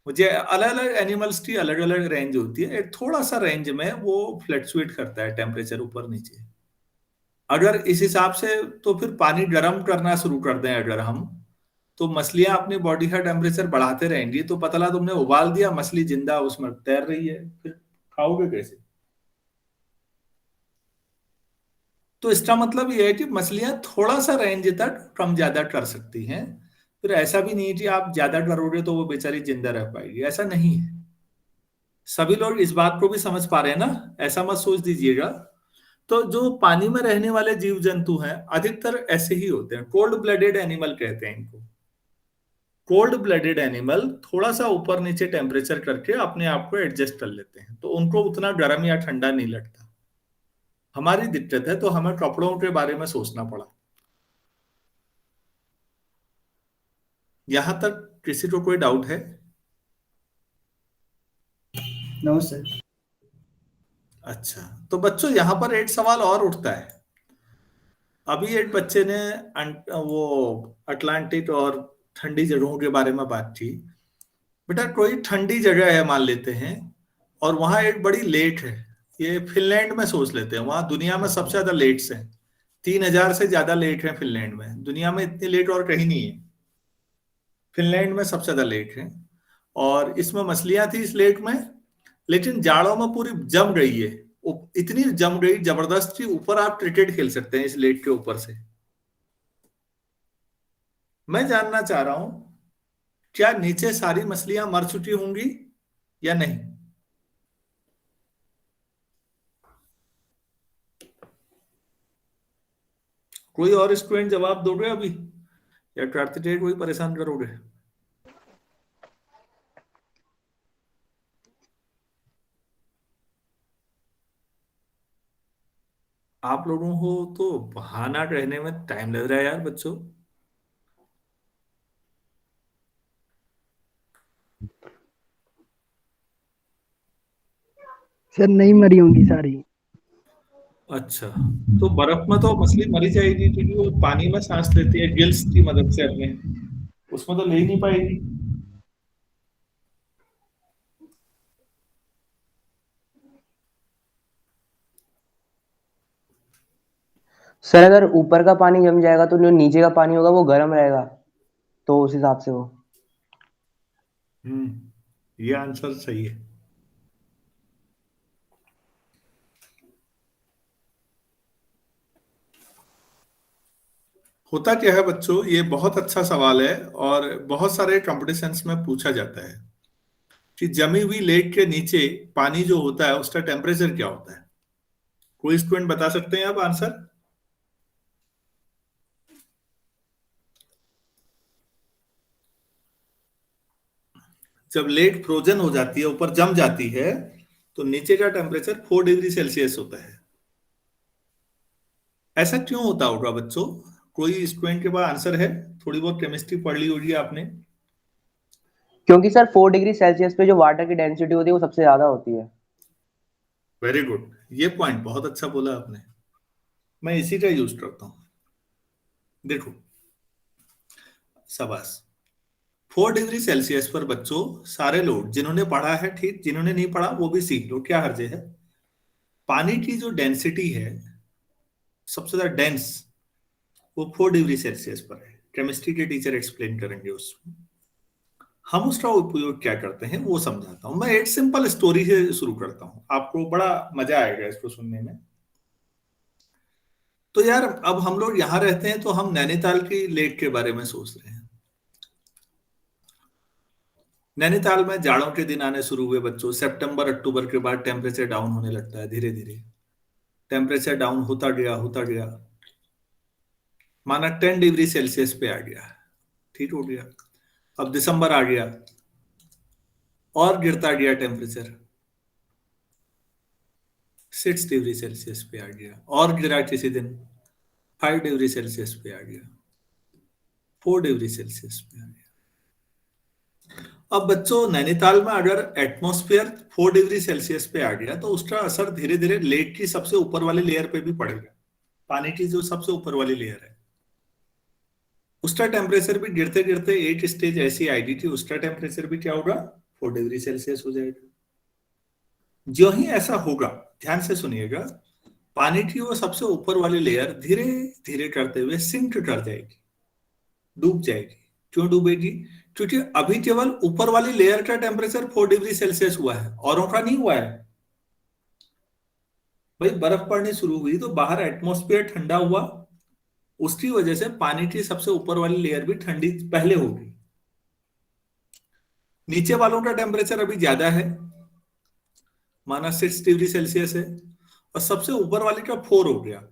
मुझे अलग अलग एनिमल्स की अलग अलग रेंज होती है, एक थोड़ा सा रेंज में वो फ्लक्चुएट करता है टेम्परेचर ऊपर नीचे। अगर इस हिसाब से, तो फिर पानी गर्म करना शुरू कर दें अगर हम, तो मछलियां अपनी बॉडी का टेम्परेचर बढ़ाते रहेंगी, तो पतला तुमने उबाल दिया, मछली जिंदा उसमें तैर रही है, फिर खाओगे कैसे? तो इसका मतलब यह है कि मछलियां थोड़ा सा रेंज तक कम ज्यादा कर सकती हैं, फिर ऐसा भी नहीं है कि आप ज्यादा डरोगे तो वो बेचारी जिंदा रह पाएगी, ऐसा नहीं है। सभी लोग इस बात को भी समझ पा रहे हैं ना, ऐसा मत सोच दीजिएगा। तो जो पानी में रहने वाले जीव जंतु हैं अधिकतर ऐसे ही होते हैं, कोल्ड ब्लडेड एनिमल कहते हैं इनको। कोल्ड ब्लडेड एनिमल थोड़ा सा ऊपर नीचे टेम्परेचर करके अपने आप को एडजस्ट कर लेते हैं, तो उनको उतना गर्म या ठंडा नहीं लगता। हमारी दिक्कत है तो हमें कपड़ों के बारे में सोचना पड़ा। यहां तक किसी को कोई डाउट है? No sir. अच्छा, तो बच्चों यहां पर एक सवाल और उठता है। अभी एक बच्चे ने वो अटलांटिक और ठंडी जगहों के बारे में बात की। बेटा कोई ठंडी जगह है मान लेते हैं, और वहां एक बड़ी लेक है। ये फिनलैंड में सोच लेते हैं, वहां दुनिया में सबसे ज्यादा लेक्स हैं। 3000 से ज्यादा लेक हैं फिनलैंड में, दुनिया में इतनी लेक और कहीं नहीं है। फिनलैंड में सबसे ज्यादा लेक है, और इसमें मछलियां थी इस लेक में, लेकिन जाड़ों में पूरी जम गई है। इतनी जम गई जबरदस्त कि ऊपर आप क्रिकेट खेल सकते हैं इस लेक के ऊपर से। मैं जानना चाह रहा हूं क्या नीचे सारी मछलियां मर चुकी होंगी या नहीं? कोई और स्टूडेंट जवाब दोगे अभी, या कार्तिकेय कोई परेशान करोगे? आप लोगों को तो बहाना कहने में टाइम लग रहा है यार बच्चों। सर नहीं मरी होंगी सारी। अच्छा, तो बर्फ में तो मछली मरी जाएगी क्योंकि वो पानी में सांस लेती है गिल्स की मदद से अपने, उसमें तो ले ही नहीं पाएगी। सर अगर ऊपर का पानी जम जाएगा तो जो नीचे का पानी होगा वो गर्म रहेगा, तो उस हिसाब से वो। ये आंसर सही है। होता क्या है बच्चों, ये बहुत अच्छा सवाल है और बहुत सारे कॉम्पिटिशन्स में पूछा जाता है कि जमी हुई लेक के नीचे पानी जो होता है उसका टेम्परेचर क्या होता है। कोई स्टूडेंट बता सकते हैं आप आंसर? जब लेक फ्रोजन हो जाती है, ऊपर जम जाती है, तो नीचे का टेम्परेचर 4 डिग्री सेल्सियस होता है। ऐसा क्यों होता होगा बच्चों? कोई स्टूडेंट के पास आंसर है? थोड़ी बहुत केमिस्ट्री पढ़ ली होगी आपने। क्योंकि सर 4 डिग्री सेल्सियस पे जो वाटर की डेंसिटी होती है वो सबसे ज्यादा होती है। वेरी गुड, ये पॉइंट बहुत अच्छा बोला आपने, मैं इसी का यूज करता हूं। देखो शाबाश। 4 डिग्री सेल्सियस पर बच्चों सारे लोग जिन्होंने पढ़ा है ठीक, जिन्होंने नहीं पढ़ा वो भी सीख लो, क्या हर्ज है। पानी की जो डेंसिटी है सबसे ज्यादा डेंस, वो 4 डिग्री सेल्सियस पर है। केमिस्ट्री के टीचर एक्सप्लेन करेंगे उसमें। हम उसका उपयोग क्या करते हैं वो समझाता हूं। मैं एक सिंपल स्टोरी से शुरू करता हूं, आपको बड़ा मजा आएगा इसको सुनने में। तो यार अब हम लोग यहां रहते हैं तो हम नैनीताल की लेक के बारे में सोच रहे हैं। नैनीताल में जाड़ों के दिन आने शुरू हुए बच्चों, सितंबर अक्टूबर के बाद टेम्परेचर डाउन होने लगता है धीरे धीरे। टेम्परेचर डाउन होता गया होता गया, माना 10 डिग्री सेल्सियस पे आ गया, ठीक हो गया। अब दिसंबर आ गया और गिरता गया टेम्परेचर, 6 डिग्री सेल्सियस पे आ गया, और गिरा किसी दिन 5 डिग्री सेल्सियस पे आ गया, 4 डिग्री सेल्सियस पे आ गया। अब बच्चों नैनीताल में अगर एटमॉस्फेयर 4 डिग्री सेल्सियस पे आ गया तो उसका असर धीरे धीरे लेक की सबसे ऊपर वाली लेयर पे भी पड़ेगा। पानी की जो सबसे ऊपर वाली लेयर है उसका टेम्परेचर भी गिरते गिरते एक स्टेज ऐसी आएगी कि उसका टेम्परेचर भी क्या होगा, 4 डिग्री सेल्सियस हो जाएगा। जो ही ऐसा होगा, ध्यान से सुनिएगा, पानी की वो सबसे ऊपर वाली लेयर धीरे धीरे करते हुए सिंक कर जाएगी, डूब जाएगी। क्यों डूबेगी? क्योंकि अभी केवल ऊपर वाली लेयर का टेम्परेचर 4 डिग्री सेल्सियस हुआ है, औरों का नहीं हुआ है। भाई बर्फ पड़नी शुरू हुई तो बाहर एटमॉस्फेयर ठंडा हुआ, उसकी वजह से पानी की सबसे ऊपर वाली लेयर भी ठंडी पहले होगी। नीचे वालों का टेम्परेचर अभी ज्यादा है, -6 डिग्री सेल्सियस है, और सबसे ऊपर वाले का 4 हो गया।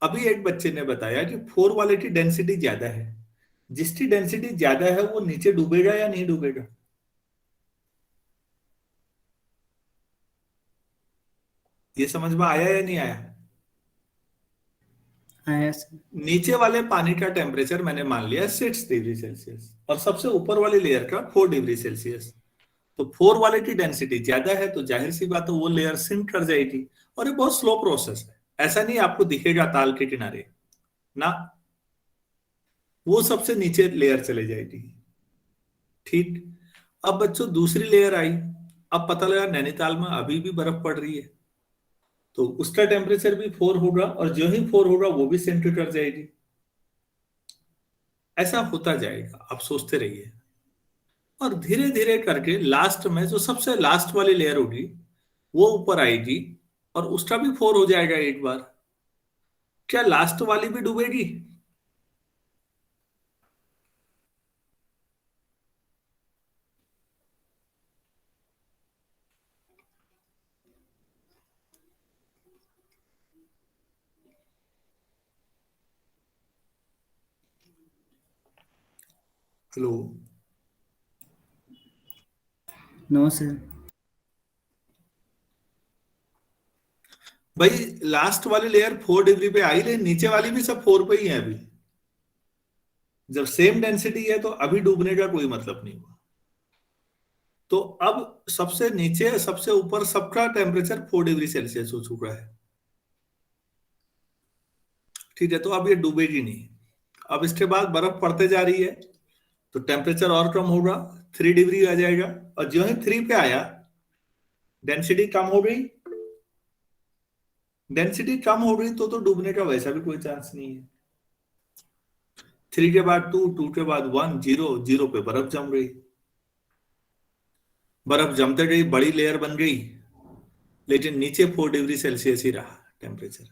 अभी एक बच्चे ने बताया कि 4 वाले की डेंसिटी ज्यादा है। जिसकी डेंसिटी ज्यादा है वो नीचे डूबेगा या नहीं डूबेगा? ये समझ में आया या नहीं आया? आया सर। नीचे वाले पानी का टेम्परेचर मैंने मान लिया 6 डिग्री सेल्सियस और सबसे ऊपर वाली लेयर का 4 डिग्री सेल्सियस। तो 4 वाले की डेंसिटी ज्यादा है तो जाहिर सी बात है वो लेयर सिंक कर जाएगी। और ये बहुत स्लो प्रोसेस है, ऐसा नहीं आपको दिखेगा ताल के किनारे ना, वो सबसे नीचे लेयर चले जाएगी। ठीक। अब बच्चों दूसरी लेयर आई। अब पता लगा नैनीताल में अभी भी बर्फ पड़ रही है, तो उसका टेम्परेचर भी 4 होगा, और जो ही 4 होगा वो भी सिंक कर जाएगी। ऐसा होता जाएगा, आप सोचते रहिए। और धीरे धीरे करके लास्ट में जो सबसे लास्ट वाली लेयर होगी वो ऊपर आएगी, और उसका भी 4 हो जाएगा एक बार। क्या लास्ट वाली भी डूबेगी? हेलो? No sir. भाई लास्ट वाली लेयर 4 डिग्री पे आई, लेकिन नीचे वाली भी सब 4 पे ही है अभी। जब सेम डेंसिटी है तो अभी डूबने का कोई मतलब नहीं हुआ। तो अब सबसे नीचे सबसे ऊपर सबका टेम्परेचर 4 डिग्री सेल्सियस हो चुका है। ठीक है, तो अब ये डूबेगी नहीं। अब इसके बाद बर्फ पड़ते जा रही है तो टेम्परेचर और कम होगा, 3 डिग्री आ जाएगा, और जो ही 3 पे आया डेंसिटी कम हो गई। डेंसिटी कम हो गई तो डूबने का वैसा भी कोई चांस नहीं है। 3 के बाद 2, 2 के बाद 1, 0, 0 पे बर्फ जम गई। बर्फ जमते गई, बड़ी लेयर बन गई, लेकिन नीचे 4 डिग्री सेल्सियस ही रहा टेम्परेचर।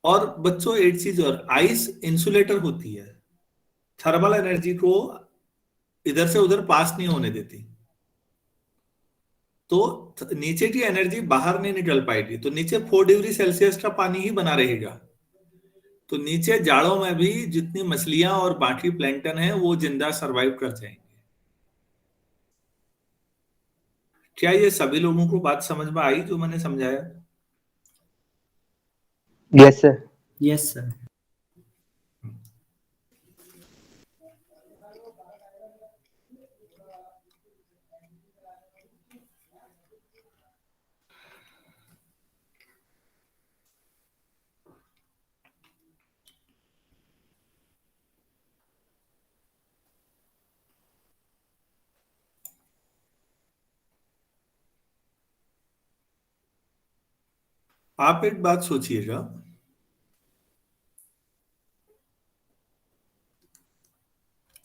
और बच्चों एक चीज और, आइस इंसुलेटर होती है, थर्मल एनर्जी को इधर से उधर पास नहीं होने देती, तो नीचे की एनर्जी बाहर नहीं निकल पाएगी, तो नीचे 4 डिग्री सेल्सियस का पानी ही बना रहेगा। तो नीचे जाड़ों में भी जितनी मछलियां और बाकी प्लैंकटन है वो जिंदा सरवाइव कर जाएंगे। क्या ये सभी लोगों को बात समझ में आई जो मैंने समझाया? Yes sir. Yes sir. आप एक बात सोचिएगा,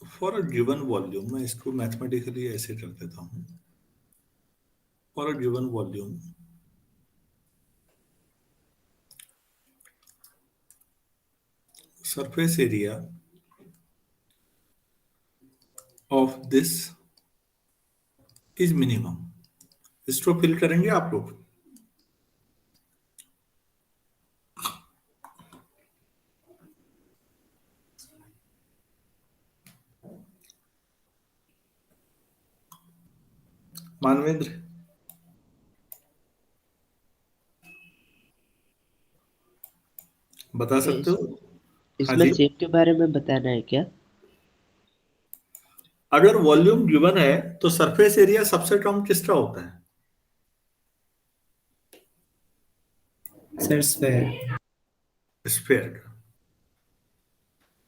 फॉर अ गिवन वॉल्यूम, मैं इसको मैथमेटिकली ऐसे कर देता हूं। For a given volume, surface area of this is minimum। इसको फिल करेंगे आप लोग। मानवेंद्र, बता सकते हो? हाँ इसमें जी। शेप के बारे में बताना है क्या? अगर वॉल्यूम गिवन है तो सरफेस एरिया सबसे कम किसका होता है? Sir sphere. स्फेयर का।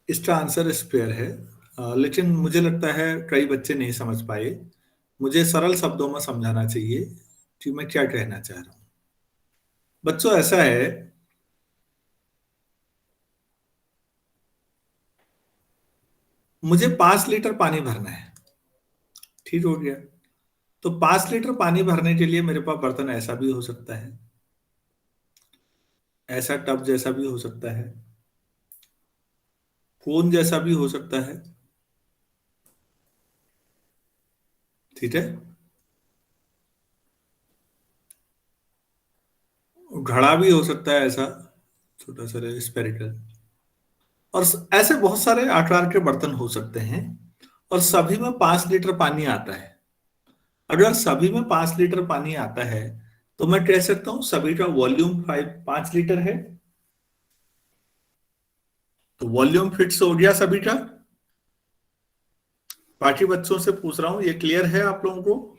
इसका आंसर स्फेयर है। लेकिन मुझे लगता है कई बच्चे नहीं समझ पाए। मुझे सरल शब्दों में समझाना चाहिए कि मैं क्या कहना चाह रहा हूं। बच्चों ऐसा है, मुझे 5 लीटर पानी भरना है। ठीक हो गया। तो 5 लीटर पानी भरने के लिए मेरे पास बर्तन ऐसा भी हो सकता है, ऐसा टब जैसा भी हो सकता है, कोन जैसा भी हो सकता है, ठीक है, घड़ा भी हो सकता है ऐसा छोटा सा स्पेरिकल, और ऐसे बहुत सारे आकार के बर्तन हो सकते हैं, और सभी में 5 लीटर पानी आता है। अगर सभी में 5 लीटर पानी आता है तो मैं कह सकता हूं सभी का वॉल्यूम 5 लीटर है। तो वॉल्यूम फिक्स हो गया सभी का। बाकी बच्चों से पूछ रहा हूं, ये क्लियर है आप लोगों को?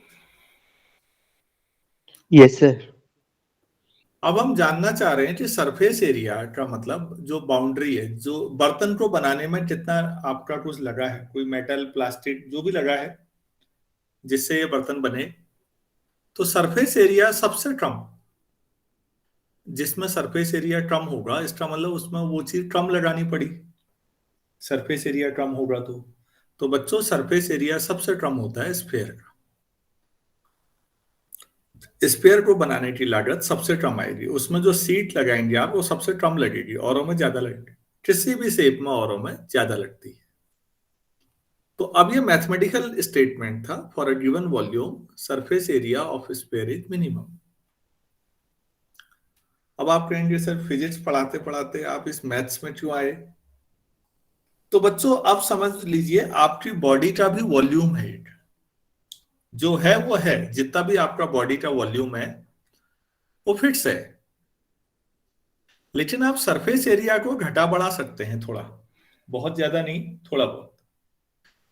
Yes sir. अब हम जानना चाह रहे हैं कि सरफेस एरिया का मतलब जो बाउंड्री है, जो बर्तन को बनाने में कितना आपका कुछ लगा है, कोई मेटल प्लास्टिक जो भी लगा है जिससे ये बर्तन बने, तो सरफेस एरिया सबसे कम, जिसमें सरफेस एरिया कम होगा इसका मतलब उसमें वो चीज कम लगानी पड़ी। सरफेस एरिया कम होगा तो बच्चों सरफेस एरिया सबसे कम होता है स्फेयर का। स्फेयर को बनाने की लागत सबसे कम आएगी, उसमें जो सीट लगाएंगे आप वो सबसे कम लगेगी, औरों में ज्यादा लगेगी, किसी भी शेप में औरों में ज्यादा लगती है। तो अब ये मैथमेटिकल स्टेटमेंट था, for a given volume surface area of sphere is minimum. अब आप कहेंगे सर फिजिक्स पढ़ाते पढ़ाते आप इस मैथ्स में क्यों आए? तो बच्चों अब समझ लीजिए आपकी बॉडी का भी वॉल्यूम है, जो है वो है, जितना भी आपका बॉडी का वॉल्यूम है वो फिक्स है, लेकिन आप सरफेस एरिया को घटा बढ़ा सकते हैं थोड़ा, बहुत ज्यादा नहीं, थोड़ा बहुत।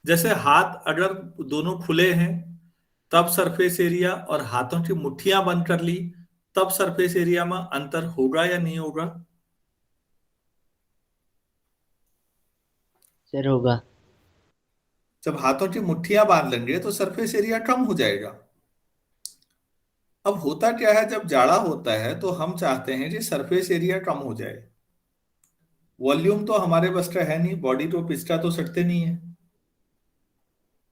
जैसे हाथ अगर दोनों खुले हैं तब सरफेस एरिया, और हाथों की मुट्ठियां बंद कर ली तब सरफेस एरिया में अंतर होगा या नहीं होगा? सर होगा। जब हाथों की मुट्ठियां बांध लेंगे तो सरफेस एरिया कम हो जाएगा। अब होता क्या है, जब जाड़ा होता है तो हम चाहते हैं कि सरफेस एरिया कम हो जाए। वॉल्यूम तो हमारे बस का है नहीं, बॉडी को पिचका तो सकते नहीं है।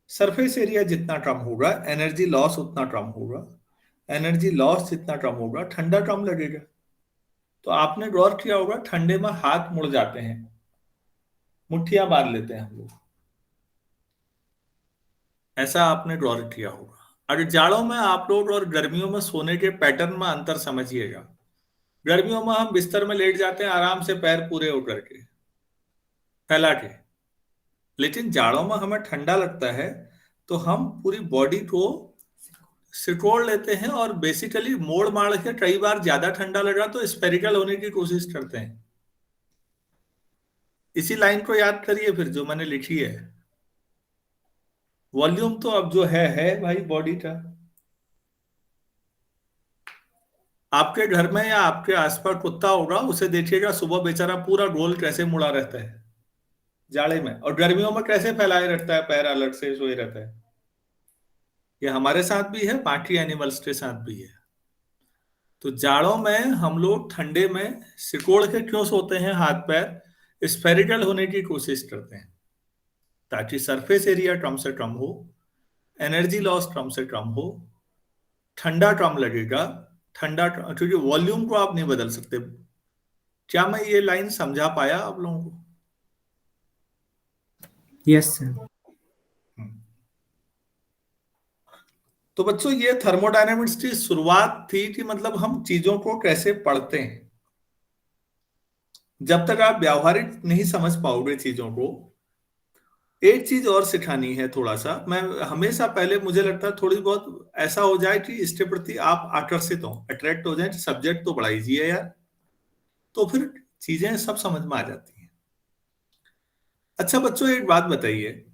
सरफेस एरिया जितना कम होगा एनर्जी लॉस उतना कम होगा, एनर्जी लॉस जितना कम होगा ठंडा कम लगेगा। तो आपने गौर किया होगा ठंडे में हाथ मुड़ जाते हैं, मुट्ठियां बांध लेते हैं हम लोग, ऐसा आपने गौर किया होगा। अगर जाड़ों में आप लोग और गर्मियों में सोने के पैटर्न में अंतर समझिएगा। गर्मियों में हम बिस्तर में लेट जाते हैं आराम से पैर पूरे होकर के फैला के, लेकिन जाड़ों में हमें ठंडा लगता है तो हम पूरी बॉडी को सिकोड़ लेते हैं, और बेसिकली मोड़ माड़ के कई बार ज्यादा ठंडा लगा तो स्पेरिकल होने की कोशिश करते हैं। इसी लाइन को याद करिए फिर जो मैंने लिखी है। वॉल्यूम तो अब जो है भाई बॉडी का। आपके घर में या आपके आसपास कुत्ता होगा, उसे देखिएगा सुबह बेचारा पूरा गोल कैसे मुड़ा रहता है जाड़े में, और गर्मियों में कैसे फैलाए रखता है, पैर अलग से सोए रहता है। ये हमारे साथ भी है, बाकी एनिमल्स के साथ भी है। तो जाड़ों में हम लोग ठंडे में सिकोड़ के क्यों सोते हैं, हाथ पैर स्फेरिकल होने की कोशिश करते हैं ताकि सरफेस एरिया कम से कम हो, एनर्जी लॉस कम से कम हो, ठंडा कम लगेगा, क्योंकि वॉल्यूम को आप नहीं बदल सकते। क्या मैं ये लाइन समझा पाया आप लोगों को? Yes sir. तो बच्चों ये थर्मोडायनेमिक्स की शुरुआत थी कि मतलब हम चीजों को कैसे पढ़ते हैं। जब तक आप व्यावहारिक नहीं समझ पाओगे चीजों को। एक चीज और सिखानी है थोड़ा सा, मैं हमेशा पहले मुझे लगता है थोड़ी बहुत ऐसा हो जाए कि इसके प्रति आप आकर्षित हो, अट्रैक्ट हो जाए, सब्जेक्ट तो बड़ा इजी है यार, तो फिर चीजें सब समझ में आ जाती हैं। अच्छा बच्चों एक बात बताइए,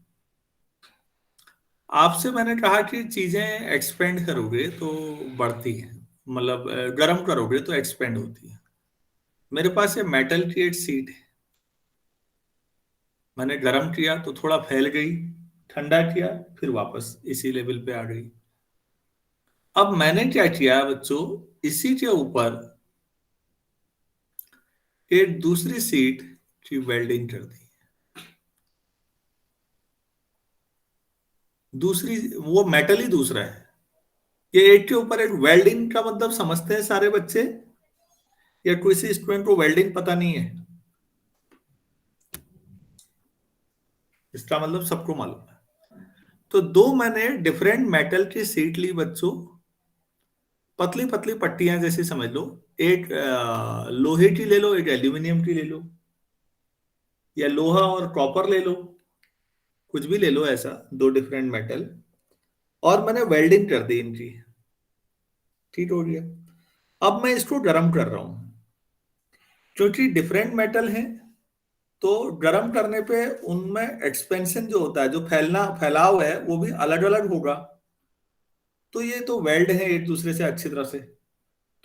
आपसे मैंने कहा कि चीजें एक्सपेंड करोगे तो बढ़ती हैं, मतलब गर्म करोगे तो एक्सपेंड होती है। मेरे पास ये मेटल की एक सीट है, मैंने गर्म किया तो थोड़ा फैल गई, ठंडा किया फिर वापस इसी लेवल पे आ गई। अब मैंने क्या किया बच्चों, इसी के ऊपर एक दूसरी सीट की वेल्डिंग कर दी। दूसरी, वो मेटल ही दूसरा है, ये एक के ऊपर एक। वेल्डिंग का मतलब समझते हैं सारे बच्चे, या किसी स्टूडेंट को वेल्डिंग पता नहीं है? इसका मतलब सबको मालूम है। तो दो मैंने डिफरेंट मेटल की शीट ली बच्चों, पतली पतली पट्टियां जैसी समझ लो। एक लोहे की ले लो, एक एल्यूमिनियम की ले लो, या लोहा और कॉपर ले लो, कुछ भी ले लो ऐसा, दो डिफरेंट मेटल। और मैंने वेल्डिंग कर दी इनकी, ठीक हो गया। अब मैं इसको गर्म कर रहा हूं, क्योंकि डिफरेंट मेटल है तो गर्म करने पे उनमें एक्सपेंशन जो होता है, जो फैलाव है, वो भी अलग अलग होगा। तो ये तो वेल्ड है एक दूसरे से अच्छी तरह से।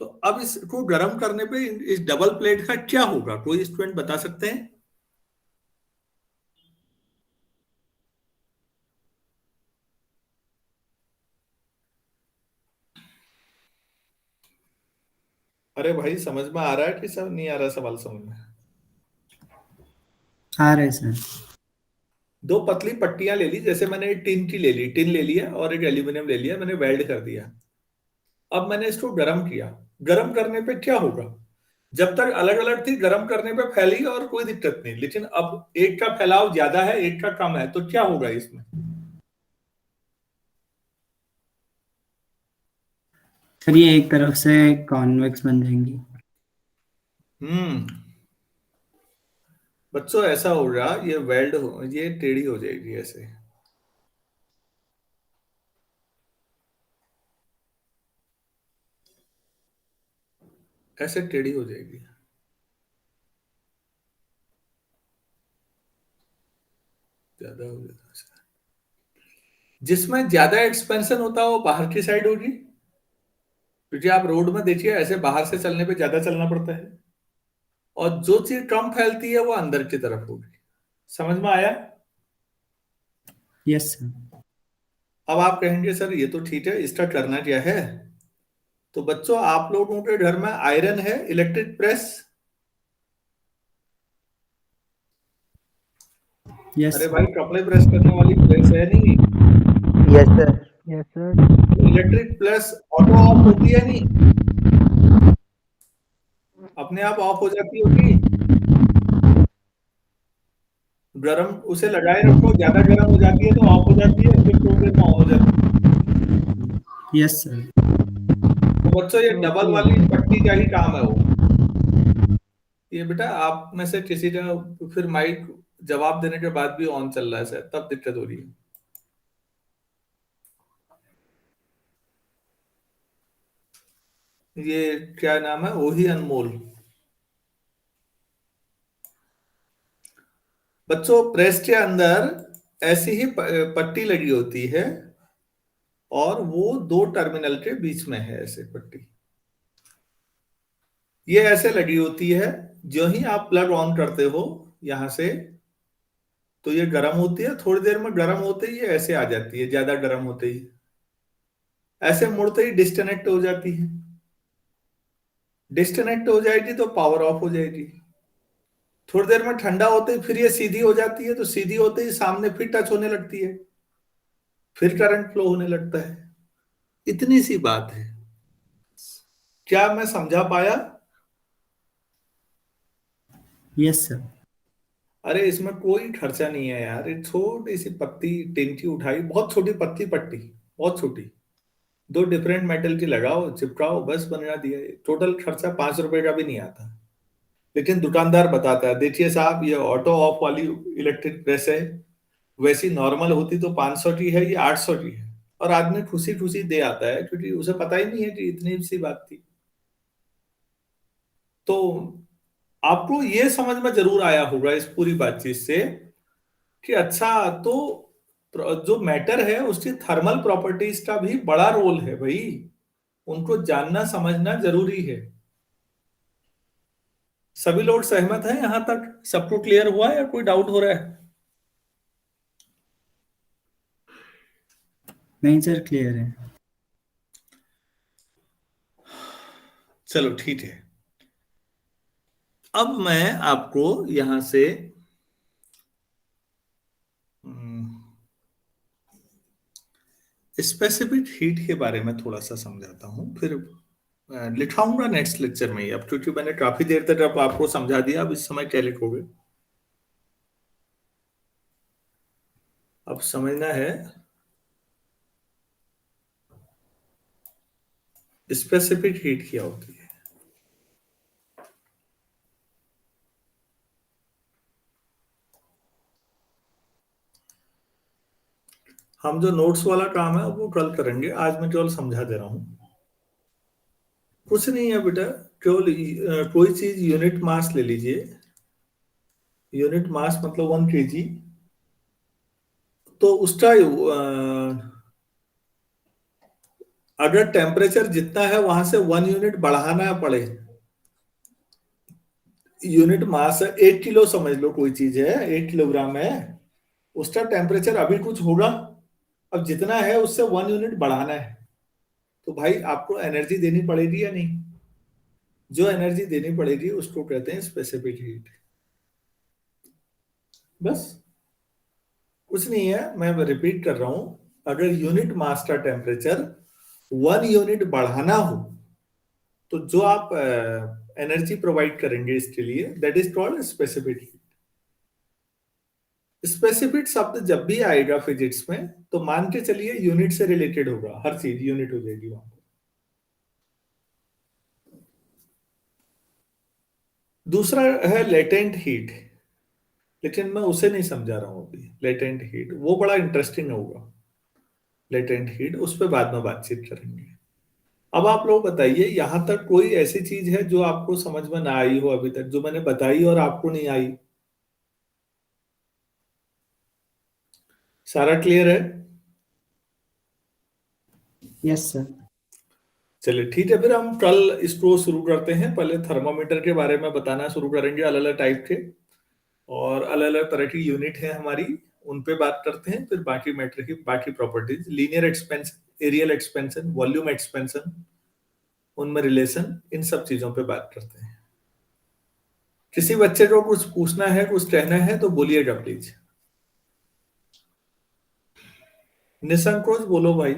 तो अब इसको गर्म करने पे इस डबल प्लेट का क्या होगा, कोई स्टूडेंट बता सकते हैं? अरे भाई, समझ में आ रहा है कि सब नहीं आ रहा सवाल समझ में? आ रहे सर। दो पतली पट्टियां ले ली, जैसे मैंने एक टिन की ले ली, टिन ले लिया और एक एल्यूमिनियम ले लिया, मैंने वेल्ड कर दिया। अब मैंने इसको गर्म किया। गर्म करने पे क्या होगा? जब तक अलग अलग थी, गर्म करने पे फैली और कोई दिक्कत नहीं, लेकिन अब एक का फैलाव ज्यादा है, एक का कम है, तो क्या होगा इसमें? सर ये एक तरफ से कॉन्वेक्स बन जाएंगी। हम्म बच्चों, ऐसा होगा, ये वेल्ड हो, ये टेढ़ी हो जाएगी ऐसे। ऐसे टेढ़ी हो जाएगी। ज्यादा हो जाता है। जिसमें ज्यादा एक्सपेंशन होता है वो बाहर की साइड होगी, क्योंकि आप रोड में देखिए ऐसे बाहर से चलने पे ज्यादा चलना पड़ता है। और जो चीज कम फैलती है वो अंदर की तरफ होगी। समझ में आया? Yes sir. अब आप कहेंगे सर ये तो ठीक है, इसका करना क्या है? तो बच्चों, आप लोगों के घर में आयरन है, इलेक्ट्रिक प्रेस? यस अरे सर। भाई, कपड़े प्रेस करने वाली प्रेस है नहीं? Yes sir. Yes sir. Electric press auto of होती है नहीं? अपने आप ऑफ हो जाती होगी। गरम उसे लगाए रखो, ज्यादा गर्म हो जाती है तो ऑफ हो जाती है, फिर थोड़ी देर में ऑन हो जाती है। Yes sir. तो बच्चों, ये डबल वाली पट्टी का ही काम है वो। ये बेटा आप में से किसी का फिर माइक जवाब देने के बाद भी ऑन चल रहा है सर, तब दिक्कत हो रही है। ये क्या नाम है, वही अनमोल। बच्चों, प्रेस के अंदर ऐसी ही पट्टी लगी होती है, और वो दो टर्मिनल के बीच में है ऐसे पट्टी। ये ऐसे लगी होती है, जो ही आप प्लग ऑन करते हो यहां से, तो ये गर्म होती है, थोड़ी देर में गर्म होते ही ये ऐसे आ जाती है, ज्यादा गर्म होते ही ऐसे मुड़ते ही डिस्कनेक्ट हो जाती है। डिस्कनेक्ट हो जाएगी तो पावर ऑफ हो जाएगी। थोड़ी देर में ठंडा होते ही फिर ये सीधी हो जाती है, तो सीधी होते ही सामने फिर टच होने लगती है, फिर करंट फ्लो होने लगता है। इतनी सी बात है। क्या मैं समझा पाया? Yes sir. अरे इसमें कोई खर्चा नहीं है यार, एक छोटी सी पत्ती टिन की उठाई, बहुत छोटी पतली पट्टी, बहुत छोटी, दो डिफरेंट मेटल की लगाओ, चिपकाओ, बस बना दिया। टोटल खर्चा 5 रुपए का भी नहीं आता। लेकिन दुकानदार बताता है, देखिए साहब, ये ऑटो ऑफ वाली इलेक्ट्रिक प्रेस है, वैसी नॉर्मल होती तो 500 की है, ये 800 की है। और आदमी खुशी खुशी दे आता है, क्योंकि उसे पता ही नहीं है कि इतनी सी बात थी। तो आपको ये समझ में जरूर आया होगा इस पूरी बातचीत से कि अच्छा, तो जो मैटर है उसकी थर्मल प्रॉपर्टीज का भी बड़ा रोल है भाई, उनको जानना समझना जरूरी है। सभी लोग सहमत हैं यहां तक? सबको क्लियर हुआ है या कोई डाउट हो रहा है? नहीं सर, क्लियर है। चलो ठीक है। अब मैं आपको यहां से स्पेसिफिक हीट के बारे में थोड़ा सा समझाता हूं, फिर लिखाऊंगा नेक्स्ट लेक्चर में ही। अब क्योंकि मैंने काफी देर तक अब आपको समझा दिया, अब इस समय क्या लिखोगे? अब समझना है स्पेसिफिक हीट क्या होती है। हम जो नोट्स वाला काम है वो कल करेंगे, आज मैं केवल समझा दे रहा हूं। कुछ नहीं है बेटा, केवल कोई चीज यूनिट मास ले लीजिए। यूनिट मास मतलब 1 kg। तो उसका अगर टेम्परेचर जितना है वहां से 1 यूनिट बढ़ाना पड़े, यूनिट मास 1 किलो समझ लो, कोई चीज है 1 किलोग्राम है, उसका टेम्परेचर अभी कुछ होगा, अब जितना है उससे 1 यूनिट बढ़ाना है, तो भाई आपको एनर्जी देनी पड़ेगी या नहीं? जो एनर्जी देनी पड़ेगी उसको कहते हैं स्पेसिफिक हीट। बस, कुछ नहीं है, मैं रिपीट कर रहा हूं। अगर यूनिट मास का टेम्परेचर 1 यूनिट बढ़ाना हो तो जो आप एनर्जी प्रोवाइड करेंगे इसके लिए, that is called specific heat. Specific शब्द जब भी आएगा फिजिक्स में तो मान के चलिए यूनिट से रिलेटेड होगा, हर चीज यूनिट हो जाएगी वहां पर। दूसरा है लेटेंट हीट, लेकिन मैं उसे नहीं समझा रहा हूं अभी। लेटेंट हीट वो बड़ा इंटरेस्टिंग होगा, लेटेंट हीट उस पर बाद में बातचीत करेंगे। अब आप लोग बताइए, यहां तक कोई ऐसी चीज है जो आपको समझ में ना आई हो अभी तक, जो मैंने बताई और आपको नहीं आई? सारा क्लियर है? Yes sir. चलिए ठीक है, फिर हम कल इसको शुरू करते हैं। पहले थर्मामीटर के बारे में बताना शुरू करेंगे, अलग अलग टाइप के और अलग अलग तरह की यूनिट है हमारी, उन पे बात करते हैं। फिर बाकी मैटर की बाकी properties, linear expansion, areal expansion, volume expansion, उनमें रिलेशन, इन सब चीजों पे बात करते हैं। किसी बच्चे को कुछ पूछना है, कुछ कहना है तो बोलिएगा प्लीज। निसंकोच बोलो भाई।